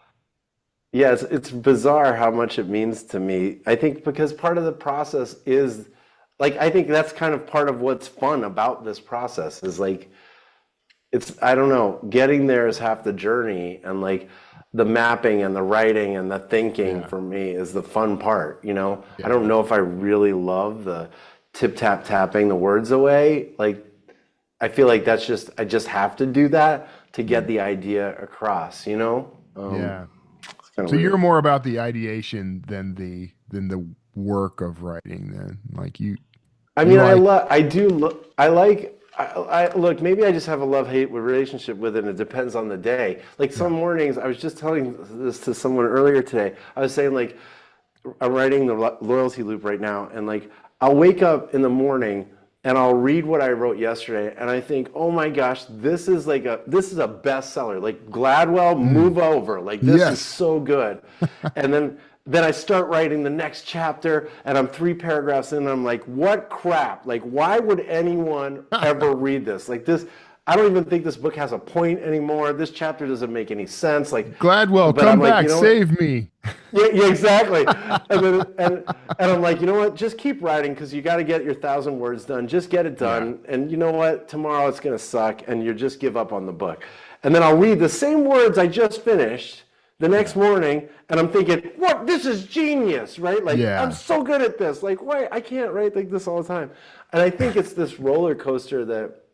[SPEAKER 3] yeah, it's bizarre how much it means to me. I think because part of the process is like I think that's kind of part of what's fun about this process is like it's I don't know, getting there is half the journey and like the mapping and the writing and the thinking
[SPEAKER 1] Yeah.
[SPEAKER 3] for me is the fun part, you know? I
[SPEAKER 1] Yeah.
[SPEAKER 3] don't know if I really love the tip tap tapping the words away. Like I feel like I just have to do that to get
[SPEAKER 1] Mm.
[SPEAKER 3] the idea across, you know?
[SPEAKER 1] Yeah.
[SPEAKER 3] It's kind of
[SPEAKER 1] So you're
[SPEAKER 3] weird.
[SPEAKER 1] more about the ideation than the work of writing then. Like
[SPEAKER 3] I
[SPEAKER 1] you
[SPEAKER 3] mean,
[SPEAKER 1] like
[SPEAKER 3] I like, look, maybe I just have a love-hate relationship with it, and it depends on the day. Like
[SPEAKER 1] yeah.
[SPEAKER 3] some mornings, I was just telling this to someone earlier today. I was saying, like, I'm writing the loyalty loop right now, and like, I'll wake up in the morning and I'll read what I wrote yesterday, and I think, oh my gosh, this is a bestseller. Like Gladwell,
[SPEAKER 1] Mm.
[SPEAKER 3] move over. Like this is
[SPEAKER 1] Yes.
[SPEAKER 3] so good. And then I start writing the next chapter, and I'm 3 paragraphs in, and I'm like, what crap? Like, why would anyone ever read this? Like this, I don't even think this book has a point anymore. This chapter doesn't make any sense. Like,
[SPEAKER 1] Gladwell,
[SPEAKER 3] but
[SPEAKER 1] come
[SPEAKER 3] I'm like,
[SPEAKER 1] back,
[SPEAKER 3] you know what?
[SPEAKER 1] save me.
[SPEAKER 3] Yeah, exactly. And I'm like, you know what? Just keep writing because you got to get your 1,000 words done. Just get it
[SPEAKER 1] Yeah.
[SPEAKER 3] done. And you know what? Tomorrow it's gonna suck, and you just give up on the book. And then I'll read the same words I just finished the next
[SPEAKER 1] Yeah.
[SPEAKER 3] morning, and I'm thinking, what? This is genius, right? Like I'm
[SPEAKER 1] Yeah.
[SPEAKER 3] so good at this. Like why I can't write like this all the time. And I think it's this roller coaster that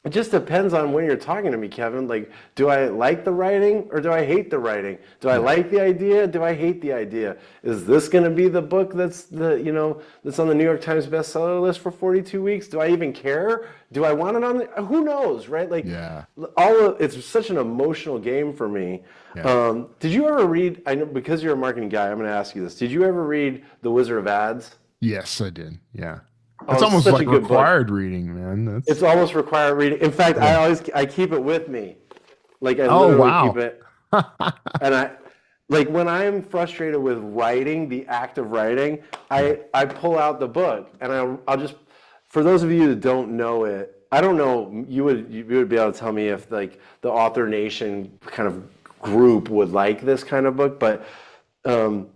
[SPEAKER 3] it just depends on when you're talking to me, Kevin. Like, do I like the writing or do I hate the writing? Do I
[SPEAKER 1] Yeah.
[SPEAKER 3] like the idea? Do I hate the idea? Is this going to be the book that's that's on the New York Times bestseller list for 42 weeks? Do I even care? Do I want it on the, who knows, right? Like
[SPEAKER 1] Yeah.
[SPEAKER 3] it's such an emotional game for me.
[SPEAKER 1] Yeah.
[SPEAKER 3] Did you ever read, I know because you're a marketing guy, I'm going to ask you this. Did you ever read The Wizard of Ads?
[SPEAKER 1] Yes, I did. Yeah.
[SPEAKER 3] Oh,
[SPEAKER 1] That's
[SPEAKER 3] it's
[SPEAKER 1] almost
[SPEAKER 3] such
[SPEAKER 1] like
[SPEAKER 3] a good book.
[SPEAKER 1] required reading, man.
[SPEAKER 3] It's
[SPEAKER 1] That's
[SPEAKER 3] almost required reading. In fact,
[SPEAKER 1] yeah.
[SPEAKER 3] I keep it with me. Like I
[SPEAKER 1] Oh,
[SPEAKER 3] literally keep
[SPEAKER 1] wow.
[SPEAKER 3] it, and Like when I'm frustrated with writing, the act of writing,
[SPEAKER 1] Yeah.
[SPEAKER 3] I pull out the book and I'll just, for those of you that don't know it, I don't know, you would be able to tell me if like the Author Nation kind of group would like this kind of book, but um,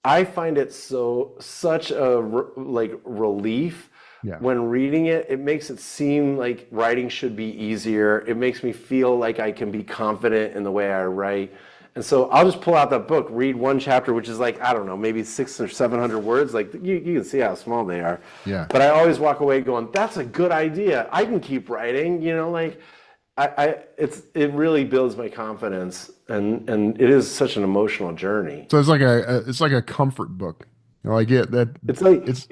[SPEAKER 3] I find it such a like relief
[SPEAKER 1] Yeah.
[SPEAKER 3] when reading it. It makes it seem like writing should be easier. It makes me feel like I can be confident in the way I write. And so I'll just pull out that book, read one chapter, which is like, I don't know, maybe 600 or 700 words. Like you can see how small they are.
[SPEAKER 1] Yeah.
[SPEAKER 3] But I always walk away going, that's a good idea. I can keep writing, like it really builds my confidence, and it is such an emotional journey.
[SPEAKER 1] So it's like a comfort book. Like it that
[SPEAKER 3] It's like
[SPEAKER 1] it's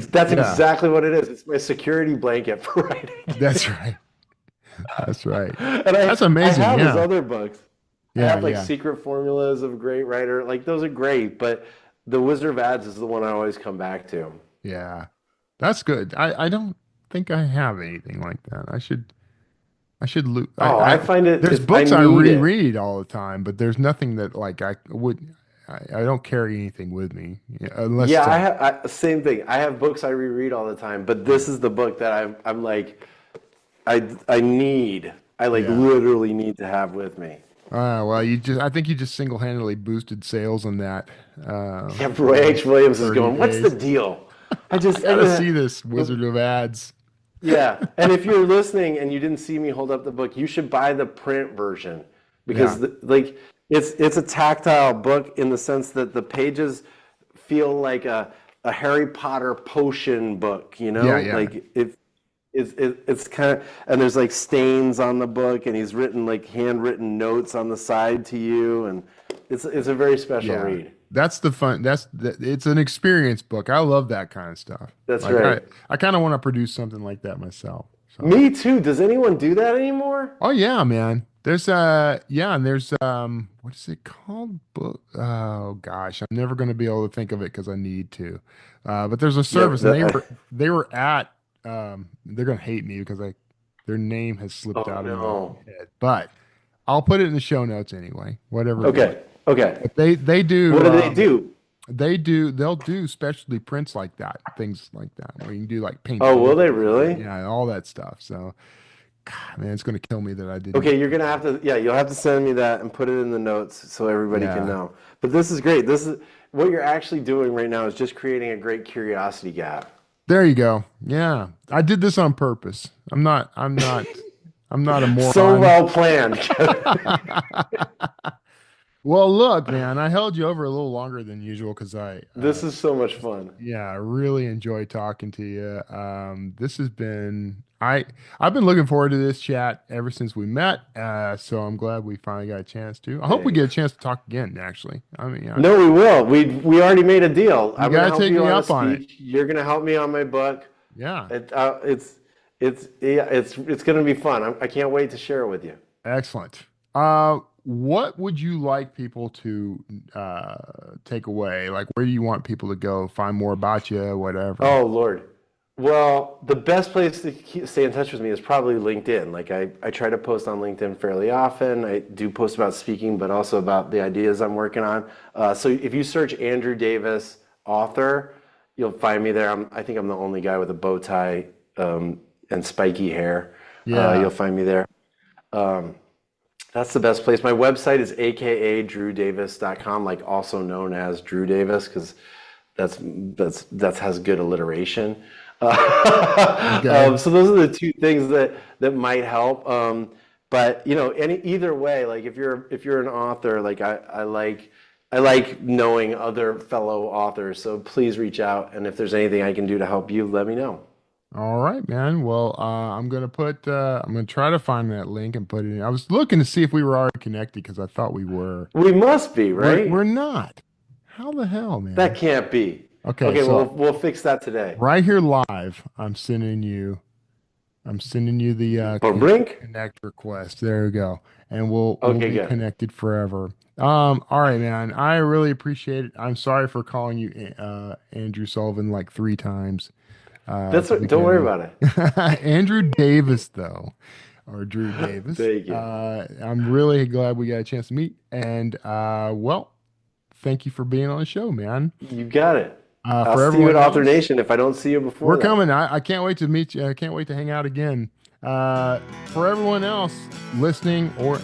[SPEAKER 3] that's
[SPEAKER 1] yeah,
[SPEAKER 3] exactly what it is. It's my security blanket for writing.
[SPEAKER 1] that's right. That's right.
[SPEAKER 3] And
[SPEAKER 1] That's
[SPEAKER 3] I
[SPEAKER 1] amazing.
[SPEAKER 3] have his
[SPEAKER 1] Yeah.
[SPEAKER 3] other books. I
[SPEAKER 1] Yeah,
[SPEAKER 3] have like
[SPEAKER 1] yeah.
[SPEAKER 3] Secret Formulas of a Great Writer. Like those are great, but The Wizard of Ads is the one I always come back to.
[SPEAKER 1] Yeah. That's good. I don't think I have anything like that. I should look
[SPEAKER 3] Oh, I
[SPEAKER 1] I
[SPEAKER 3] find
[SPEAKER 1] there's
[SPEAKER 3] I
[SPEAKER 1] books I
[SPEAKER 3] need it.
[SPEAKER 1] reread all the time, but there's nothing that like I don't carry anything with me, yeah, unless
[SPEAKER 3] Yeah,
[SPEAKER 1] it's a
[SPEAKER 3] same thing. I have books I reread all the time, but this is the book that I'm like I like
[SPEAKER 1] yeah.
[SPEAKER 3] literally need to have with me.
[SPEAKER 1] Well, I think you just single-handedly boosted sales on that
[SPEAKER 3] Yeah,
[SPEAKER 1] for
[SPEAKER 3] Roy
[SPEAKER 1] the
[SPEAKER 3] H.
[SPEAKER 1] next
[SPEAKER 3] Williams is
[SPEAKER 1] 30
[SPEAKER 3] going, "What's the
[SPEAKER 1] days.
[SPEAKER 3] deal?"
[SPEAKER 1] I
[SPEAKER 3] I
[SPEAKER 1] gotta see
[SPEAKER 3] just
[SPEAKER 1] this Wizard of Ads.
[SPEAKER 3] yeah. And if you're listening and you didn't see me hold up the book, you should buy the print version
[SPEAKER 1] Yeah.
[SPEAKER 3] because like it's a tactile book in the sense that the pages feel like a Harry Potter potion book,
[SPEAKER 1] Yeah, yeah.
[SPEAKER 3] Like it's kind of, and there's like stains on the book, and he's written like handwritten notes on the side to you, and it's a very special
[SPEAKER 1] Yeah.
[SPEAKER 3] read.
[SPEAKER 1] That's the fun. It's an experience book. I love that kind of stuff.
[SPEAKER 3] That's
[SPEAKER 1] Like
[SPEAKER 3] right.
[SPEAKER 1] I kind of want to produce something like that myself. So,
[SPEAKER 3] Me too. Does anyone do that anymore?
[SPEAKER 1] oh yeah, man. There's yeah, and there's what is it called? Book. Oh gosh, I'm never going to be able to think of it because I need to. But there's a
[SPEAKER 3] Yeah.
[SPEAKER 1] service, and they were at they're going to hate me because their name has slipped
[SPEAKER 3] Oh
[SPEAKER 1] out of my
[SPEAKER 3] no.
[SPEAKER 1] head. But I'll put it in the show notes anyway. Whatever it was.
[SPEAKER 3] Okay. Okay.
[SPEAKER 1] But they
[SPEAKER 3] What
[SPEAKER 1] do
[SPEAKER 3] do they do?
[SPEAKER 1] they'll do specialty prints like that, things like that, where you can do like paint
[SPEAKER 3] Oh, will they
[SPEAKER 1] pictures and
[SPEAKER 3] really?
[SPEAKER 1] yeah, all that stuff. So, God, man, it's gonna kill me that I didn't.
[SPEAKER 3] Okay, you're gonna have to, yeah, you'll have to send me that and put it in the notes so everybody can
[SPEAKER 1] Yeah,
[SPEAKER 3] know. But this is great. This is what you're actually doing right now is just creating a great curiosity gap.
[SPEAKER 1] there you go. Yeah, I did this on purpose. I'm not a
[SPEAKER 3] So
[SPEAKER 1] moron.
[SPEAKER 3] well planned.
[SPEAKER 1] Well, look, man, I held you over a little longer than usual because
[SPEAKER 3] This is so much fun.
[SPEAKER 1] yeah, I really enjoy talking to you. This has been I've been looking forward to this chat ever since we met. So I'm glad we finally got a chance to. I hope we get a
[SPEAKER 3] Thanks.
[SPEAKER 1] chance to talk again. Actually, I mean,
[SPEAKER 3] No, we will. We already made a deal.
[SPEAKER 1] you
[SPEAKER 3] I'm gonna
[SPEAKER 1] got to
[SPEAKER 3] help
[SPEAKER 1] take
[SPEAKER 3] you
[SPEAKER 1] me
[SPEAKER 3] on a
[SPEAKER 1] up on it.
[SPEAKER 3] speech. You're gonna help me on my book.
[SPEAKER 1] Yeah,
[SPEAKER 3] It's gonna be fun. I can't wait to share it with you.
[SPEAKER 1] excellent. What would you like people to take away? Like, where do you want people to go? Find more about you, whatever.
[SPEAKER 3] Oh Lord. Well, the best place to stay in touch with me is probably LinkedIn. Like I try to post on LinkedIn fairly often. I do post about speaking, but also about the ideas I'm working on. So if you search Andrew Davis author, you'll find me there. I think I'm the only guy with a bow tie and spiky hair.
[SPEAKER 1] Yeah.
[SPEAKER 3] You'll find me there. Um, that's the best place. My website is akadrewdavis.com, like also known as Drew Davis, because that has good alliteration.
[SPEAKER 1] Okay.
[SPEAKER 3] So those are the two things that might help. But either way, like if you're an author, like I like knowing other fellow authors. So please reach out, and if there's anything I can do to help you, let me know.
[SPEAKER 1] All right, man. Well, I'm gonna try to find that link and put it in. I was looking to see if we were already connected because I thought we were.
[SPEAKER 3] We must be,
[SPEAKER 1] We're
[SPEAKER 3] right?
[SPEAKER 1] not. How the hell,
[SPEAKER 3] That
[SPEAKER 1] man?
[SPEAKER 3] can't be.
[SPEAKER 1] Okay,
[SPEAKER 3] Okay, well,
[SPEAKER 1] so
[SPEAKER 3] we'll fix that today.
[SPEAKER 1] right here live, I'm sending you the
[SPEAKER 3] Or Brink?
[SPEAKER 1] connect request. There we go. And we'll
[SPEAKER 3] Okay,
[SPEAKER 1] be
[SPEAKER 3] good.
[SPEAKER 1] connected forever. All right, man. I really appreciate it. I'm sorry for calling you Andrew Sullivan like three times at
[SPEAKER 3] That's
[SPEAKER 1] the
[SPEAKER 3] what, don't worry
[SPEAKER 1] beginning.
[SPEAKER 3] about it.
[SPEAKER 1] Andrew Davis, though, or Drew Davis.
[SPEAKER 3] Thank you.
[SPEAKER 1] I'm really glad we got a chance to meet. And well, thank you for being on the show, man.
[SPEAKER 3] You got it. I'll
[SPEAKER 1] For
[SPEAKER 3] see you at
[SPEAKER 1] everyone
[SPEAKER 3] Author
[SPEAKER 1] else,
[SPEAKER 3] Nation if I don't see you before
[SPEAKER 1] we're
[SPEAKER 3] then.
[SPEAKER 1] coming. I can't wait to meet you. I can't wait to hang out again. For everyone else listening or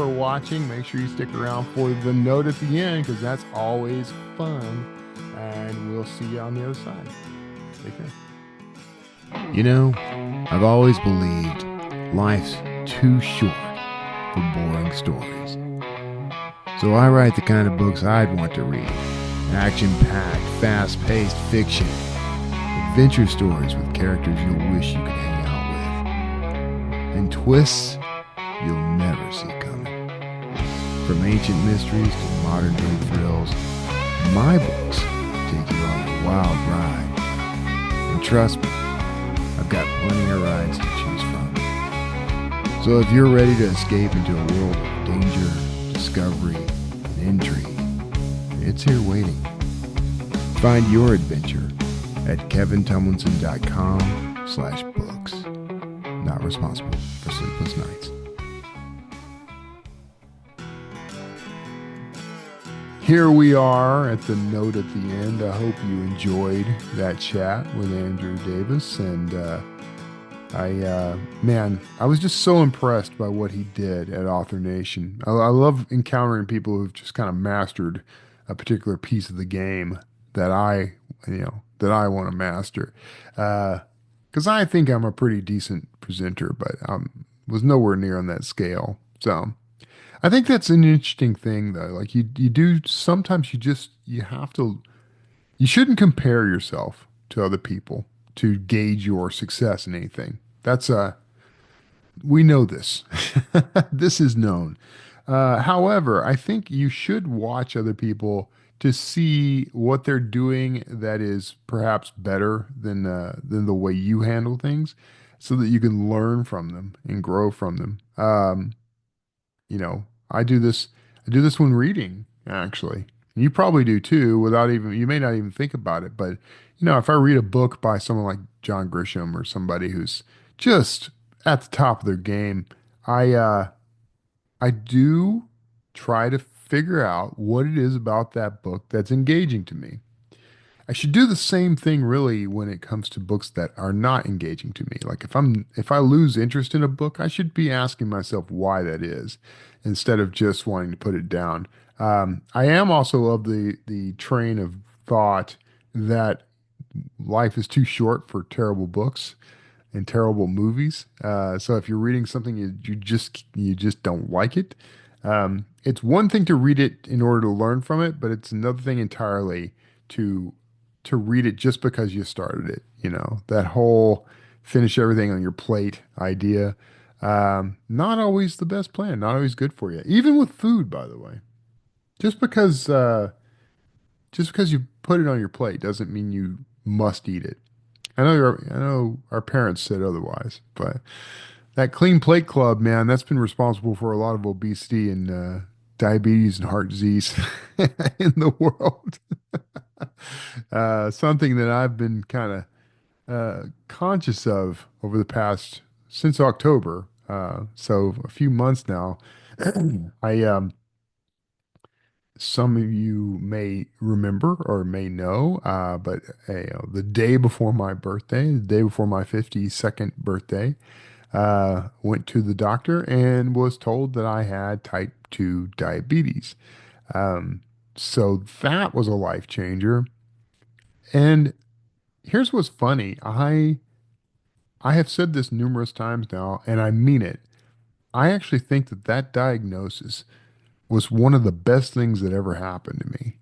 [SPEAKER 1] watching, make sure you stick around for the note at the end because that's always fun. And we'll see you on the other side. Take care. You know, I've always believed life's too short for boring stories. So I write the kind of books I'd want to read. Action-packed, fast-paced fiction. Adventure stories with characters you'll wish you could hang out with. And twists you'll never see coming. From ancient mysteries to modern-day thrills, my books take you on a wild ride. And trust me, I've got plenty of rides to choose from. So if you're ready to escape into a world of danger, discovery, and intrigue, it's here waiting. Find your adventure at kevintumlinson.com/books. Not responsible for sleepless nights. Here we are at the note at the end. I hope you enjoyed that chat with Andrew Davis. And I was just so impressed by what he did at Author Nation. I love encountering people who've just kind of mastered a particular piece of the game that that I want to master. Because I think I'm a pretty decent presenter, but I was nowhere near on that scale. So I think that's an interesting thing, though. Like you do sometimes you shouldn't compare yourself to other people to gauge your success in anything. We know this. This is known. However, I think you should watch other people to see what they're doing that is perhaps better than the way you handle things, so that you can learn from them and grow from them. I do this. I do this when reading, actually. You probably do too, you may not even think about it. But, if I read a book by someone like John Grisham or somebody who's just at the top of their game, I do try to figure out what it is about that book that's engaging to me. I should do the same thing really when it comes to books that are not engaging to me. Like if I lose interest in a book, I should be asking myself why that is instead of just wanting to put it down. I am also of the train of thought that life is too short for terrible books and terrible movies. So if you're reading something you just don't like it, it's one thing to read it in order to learn from it, but it's another thing entirely to read it just because you started it. That whole finish everything on your plate idea. Not always the best plan, not always good for you. Even with food, by the way. Just because you put it on your plate doesn't mean you must eat it. I know our parents said otherwise, but that clean plate club, man, that's been responsible for a lot of obesity and diabetes and heart disease in the world. Something that I've been kind of conscious of over the past since October. So a few months now. I Some of you may remember or may know, but the day before my birthday, the day before my 52nd birthday, went to the doctor and was told that I had type 2 diabetes. So that was a life changer. And here's what's funny. I have said this numerous times now, and I mean it. I actually think that diagnosis was one of the best things that ever happened to me.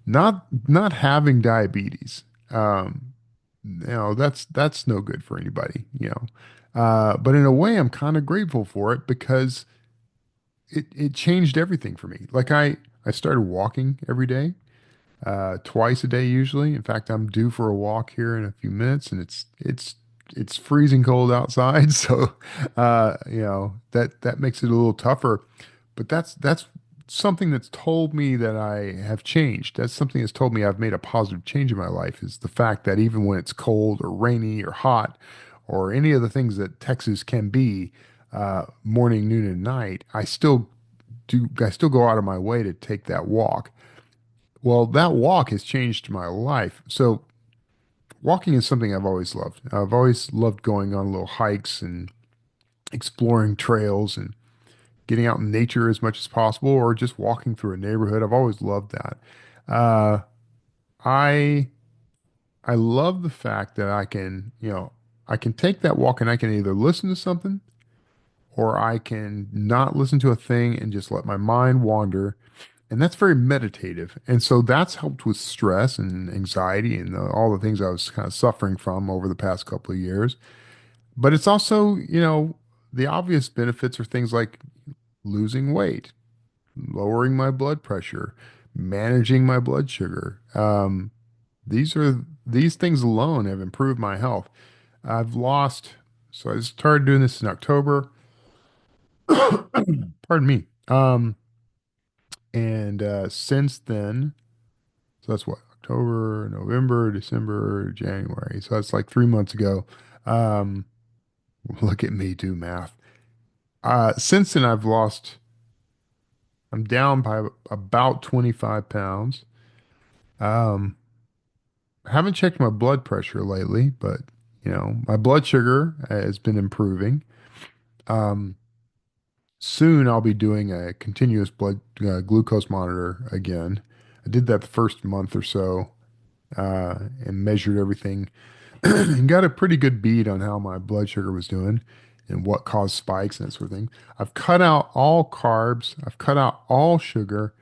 [SPEAKER 1] Not having diabetes. That's no good for anybody. But in a way, I'm kind of grateful for it because it changed everything for me. Like I started walking every day, twice a day usually. In fact, I'm due for a walk here in a few minutes, and it's freezing cold outside, so that makes it a little tougher. But that's something that's told me that I have changed. That's something that's told me I've made a positive change in my life, is the fact that even when it's cold or rainy or hot or any of the things that Texas can be, morning, noon, and night, I still go out of my way to take that walk. Well, that walk has changed my life. So walking is something I've always loved. I've always loved going on little hikes and exploring trails and getting out in nature as much as possible, or just walking through a neighborhood. I've always loved that. Uh, I I love the fact that I can take that walk and I can either listen to something or I can not listen to a thing and just let my mind wander. And that's very meditative. And so that's helped with stress and anxiety and all the things I was kind of suffering from over the past couple of years. But it's also, the obvious benefits are things like losing weight, lowering my blood pressure, managing my blood sugar. These things alone have improved my health. I've lost, so I started doing this in October. Pardon me. And since then, so that's what, October, November, December, January. So that's like 3 months ago. Um, look at me do math. Since then, I'm down by about 25 pounds. Um, I haven't checked my blood pressure lately, but my blood sugar has been improving. Um, Soon I'll be doing a continuous blood glucose monitor again. I did that the first month or so and measured everything and got a pretty good bead on how my blood sugar was doing and what caused spikes and that sort of thing. I've cut out all carbs. I've cut out all sugar.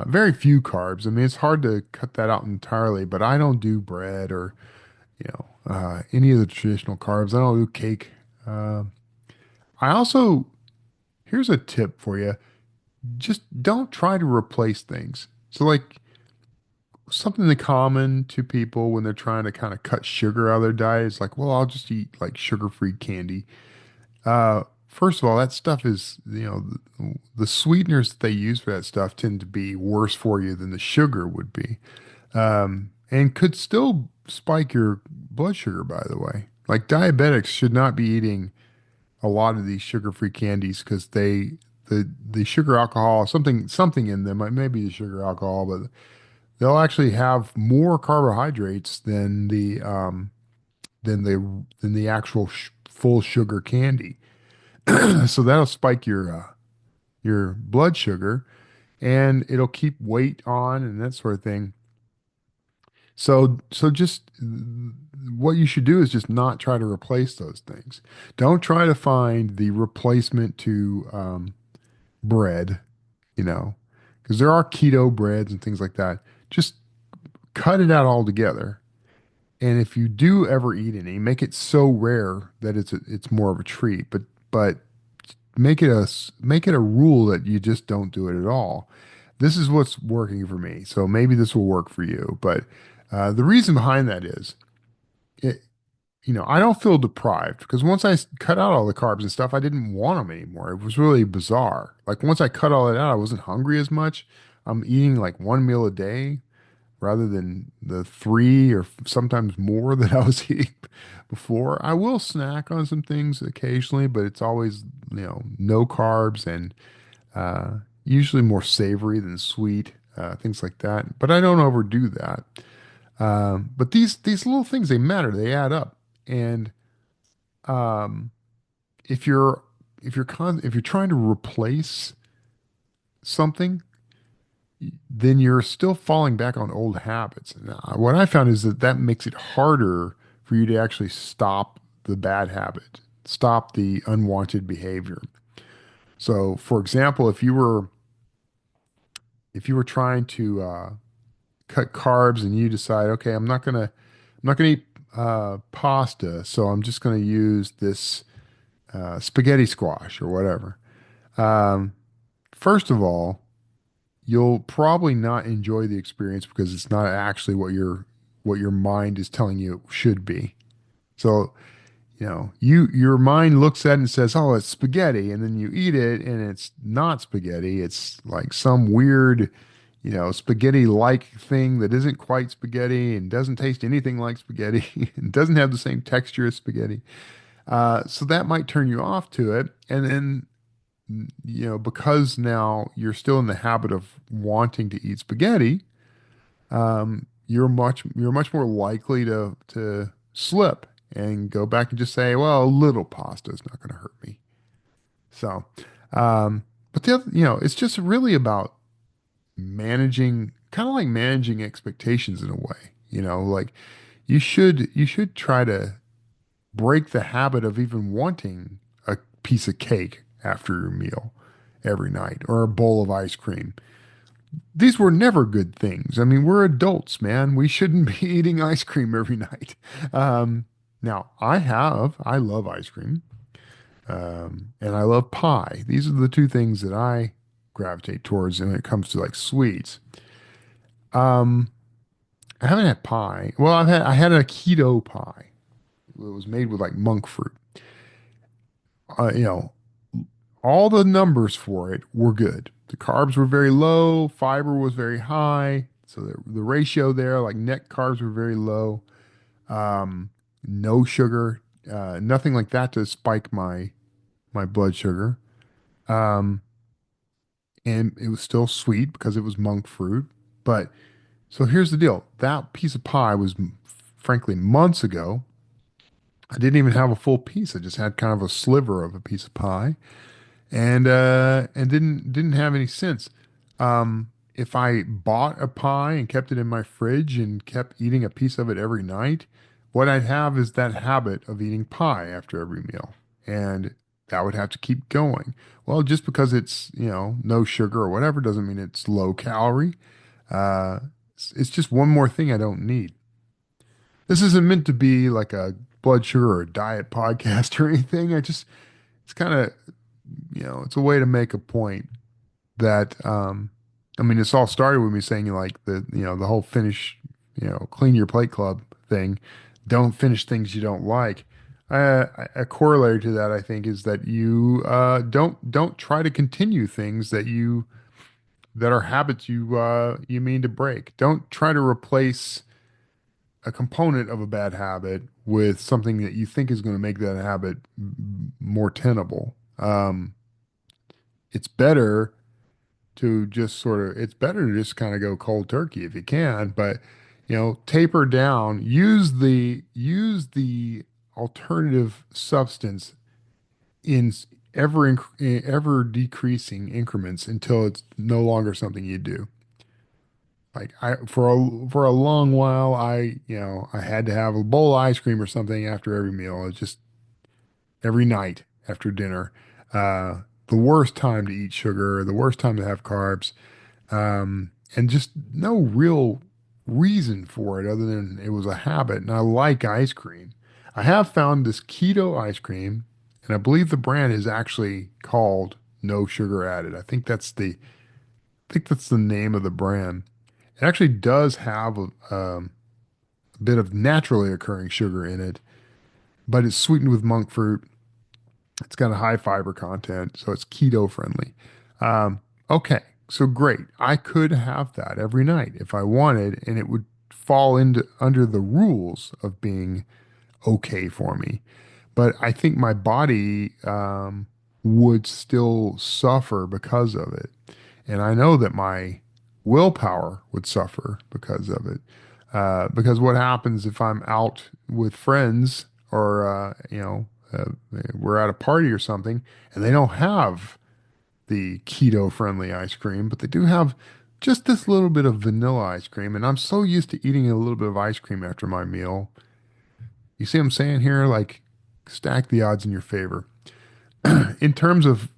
[SPEAKER 1] Very few carbs. I mean, it's hard to cut that out entirely, but I don't do bread or any of the traditional carbs. I don't do cake. Uh, I also Here's a tip for you. Just don't try to replace things. So, like something that common to people when they're trying to kind of cut sugar out of their diet is like, well, I'll just eat like sugar-free candy. First of all, that stuff is, the sweeteners that they use for that stuff tend to be worse for you than the sugar would be, and could still spike your blood sugar, by the way. Like diabetics should not be eating a lot of these sugar-free candies because the sugar alcohol something in them, like maybe the sugar alcohol, but they'll actually have more carbohydrates than the actual full sugar candy. So that'll spike your blood sugar and it'll keep weight on and that sort of thing. So just what you should do is just not try to replace those things. Don't try to find the replacement to bread, you know, because there are keto breads and things like that. Just cut it out altogether. And if you do ever eat any, make it so rare that it's more of a treat. But make it a rule that you just don't do it at all. This is what's working for me. So maybe this will work for you. But the reason behind that is, it, I don't feel deprived because once cut out all the carbs and stuff, I didn't want them anymore. It was really bizarre. Like once I cut all that out, I wasn't hungry as much. I'm eating like one meal a day rather than the three or sometimes more that I was eating before. I will snack on some things occasionally, but it's always, no carbs and usually more savory than sweet, things like that. But I don't overdo that. But these little things, they matter. They add up. And um, if you're trying to replace something, then you're still falling back on old habits. And what I found is that makes it harder for you to actually stop the bad habit, stop the unwanted behavior. So, for example, if you were trying to cut carbs and you decide, okay, I'm not gonna eat pasta, so I'm just gonna use this spaghetti squash or whatever. Um, First of all, you'll probably not enjoy the experience because it's not actually what your mind is telling you it should be. So, your mind looks at it and says, "Oh, it's spaghetti," and then you eat it and it's not spaghetti. It's like some weird, spaghetti-like thing that isn't quite spaghetti and doesn't taste anything like spaghetti and doesn't have the same texture as spaghetti. So that might turn you off to it. And then because now you're still in the habit of wanting to eat spaghetti, you're much more likely to slip and go back and just say, well, a little pasta is not going to hurt me. So, um, but the other, it's just really about managing, kind of like managing expectations in a way. Like you should try to break the habit of even wanting a piece of cake after your meal every night or a bowl of ice cream. These were never good things. I mean, we're adults, man. We shouldn't be eating ice cream every night. Um, Now, I love ice cream, and I love pie. These are the two things that I gravitate towards when it comes to like sweets. Um, I haven't had pie. Well, I had a keto pie. It was made with like monk fruit. Uh, you know, all the numbers for it were good. The carbs were very low, fiber was very high. So the ratio there, like net carbs were very low. Um, no sugar, nothing like that to spike my blood sugar. Um, and it was still sweet because it was monk fruit. But so here's the deal. That piece of pie was frankly months ago. I didn't even have a full piece. I just had kind of a sliver of a piece of pie. And didn't have any sense. If I bought a pie and kept it in my fridge and kept eating a piece of it every night, what I'd have is that habit of eating pie after every meal, and that would have to keep going. Well, just because it's no sugar or whatever doesn't mean it's low calorie. It's just one more thing I don't need. This isn't meant to be like a blood sugar or diet podcast or anything. It's kind of it's a way to make a point that I mean, it's all started with me saying like the whole clean your plate club thing. Don't finish things you don't like. A corollary to that, I think, is that you don't try to continue things that are habits you mean to break. Don't try to replace a component of a bad habit with something that you think is going to make that habit more tenable. It's better it's better to just kind of go cold turkey if you can, but taper down, use the alternative substance in ever decreasing increments until it's no longer something you do. Like for a long while, I had to have a bowl of ice cream or something after every meal. It's just every night after dinner. The worst time to eat sugar, the worst time to have carbs, and just no real reason for it other than it was a habit. And I like ice cream. I have found this keto ice cream, and I believe the brand is actually called No Sugar Added. I think that's the name of the brand. It actually does have a bit of naturally occurring sugar in it, but it's sweetened with monk fruit. It's got a high fiber content, so it's keto friendly. Um, okay, so great. I could have that every night if I wanted, and it would fall into under the rules of being okay for me. But I think my body would still suffer because of it. And I know that my willpower would suffer because of it. Because what happens if I'm out with friends or, we're at a party or something and they don't have the keto friendly ice cream, but they do have just this little bit of vanilla ice cream. And I'm so used to eating a little bit of ice cream after my meal. You see what I'm saying here? Like, stack the odds in your favor. In terms of,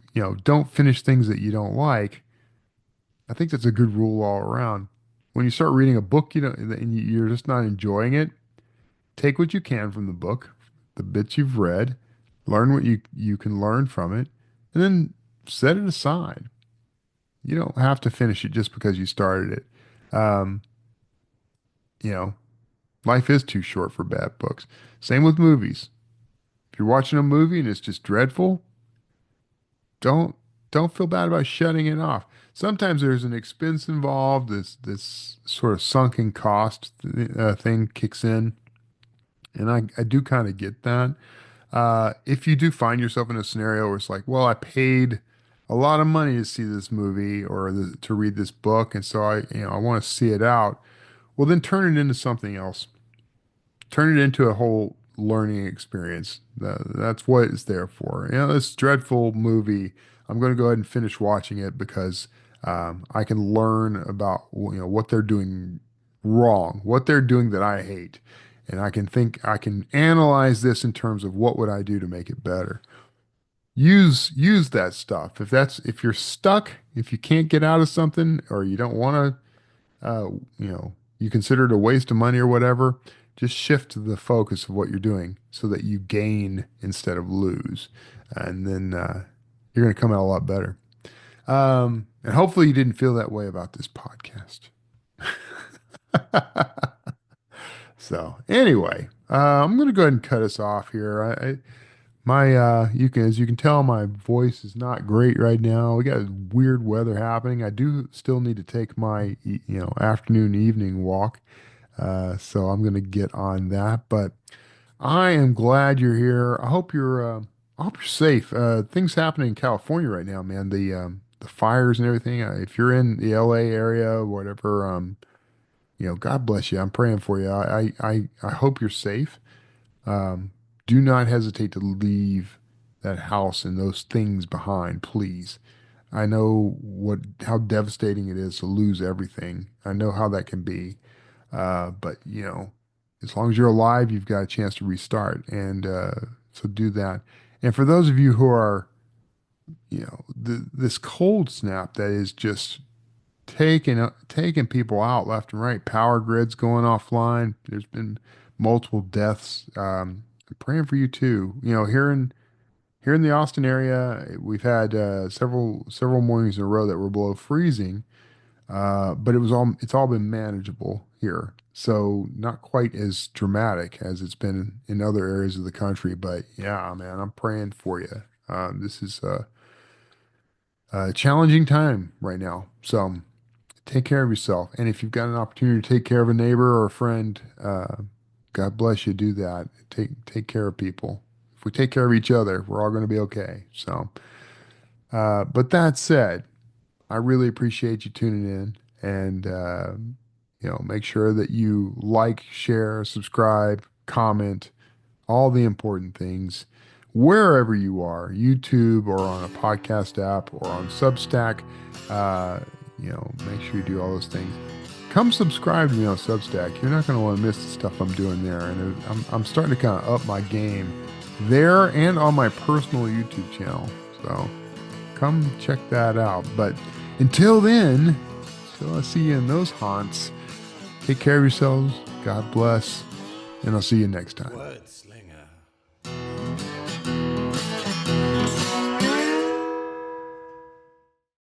[SPEAKER 1] don't finish things that you don't like, I think that's a good rule all around. When you start reading a book, and you're just not enjoying it, take what you can from the book, the bits you've read, learn what you can learn from it, and then set it aside. You don't have to finish it just because you started it. Um, you know, Life is too short for bad books. Same with movies. If you're watching a movie and it's just dreadful, don't don't feel bad about shutting it off. Sometimes there's an expense involved. This sort of sunken cost thing kicks in, and I do kind of get that. If you do find yourself in a scenario where it's like, well, I paid a lot of money to see this movie or to read this book, and so I want to see it out. Well, then turn it into something else. Turn it into a whole learning experience. That's what it's there for. This dreadful movie, I'm going to go ahead and finish watching it because I can learn about what they're doing wrong, what they're doing that I hate, and I can analyze this in terms of what would I do to make it better. Use that stuff. If you're stuck, if you can't get out of something, or you don't want to, you consider it a waste of money or whatever, just shift the focus of what you're doing so that you gain instead of lose. And then you're going to come out a lot better. And hopefully you didn't feel that way about this podcast. So anyway, I'm going to go ahead and cut us off here. As you can tell, my voice is not great right now. We got weird weather happening. I do still need to take my, afternoon, evening walk. So I'm going to get on that, but I am glad you're here. I hope you're safe. Things happening in California right now, man. The fires and everything. If you're in the LA area, whatever, God bless you. I'm praying for you. I hope you're safe. Um, do not hesitate to leave that house and those things behind, please. I know how devastating it is to lose everything. I know how that can be. But as long as you're alive, you've got a chance to restart, and so do that. And for those of you who are, this cold snap that is just taking people out left and right. Power grids going offline. There's been multiple deaths. I'm praying for you too. Here in the Austin area, we've had several mornings in a row that were below freezing. But it's all been manageable here. So not quite as dramatic as it's been in other areas of the country. But yeah, man, I'm praying for you. This is a challenging time right now. So take care of yourself. And if you've got an opportunity to take care of a neighbor or a friend, God bless you, do that. Take care of people. If we take care of each other, we're all going to be okay. So, but that said, I really appreciate you tuning in, and make sure that you like, share, subscribe, comment, all the important things wherever you are, YouTube or on a podcast app or on Substack. Make sure you do all those things. Come subscribe to me on Substack. You're not going to want to miss the stuff I'm doing there, and I'm starting to kind of up my game there and on my personal YouTube channel. So come check that out. But until then, till I see you in those haunts, take care of yourselves. God bless. And I'll see you next time.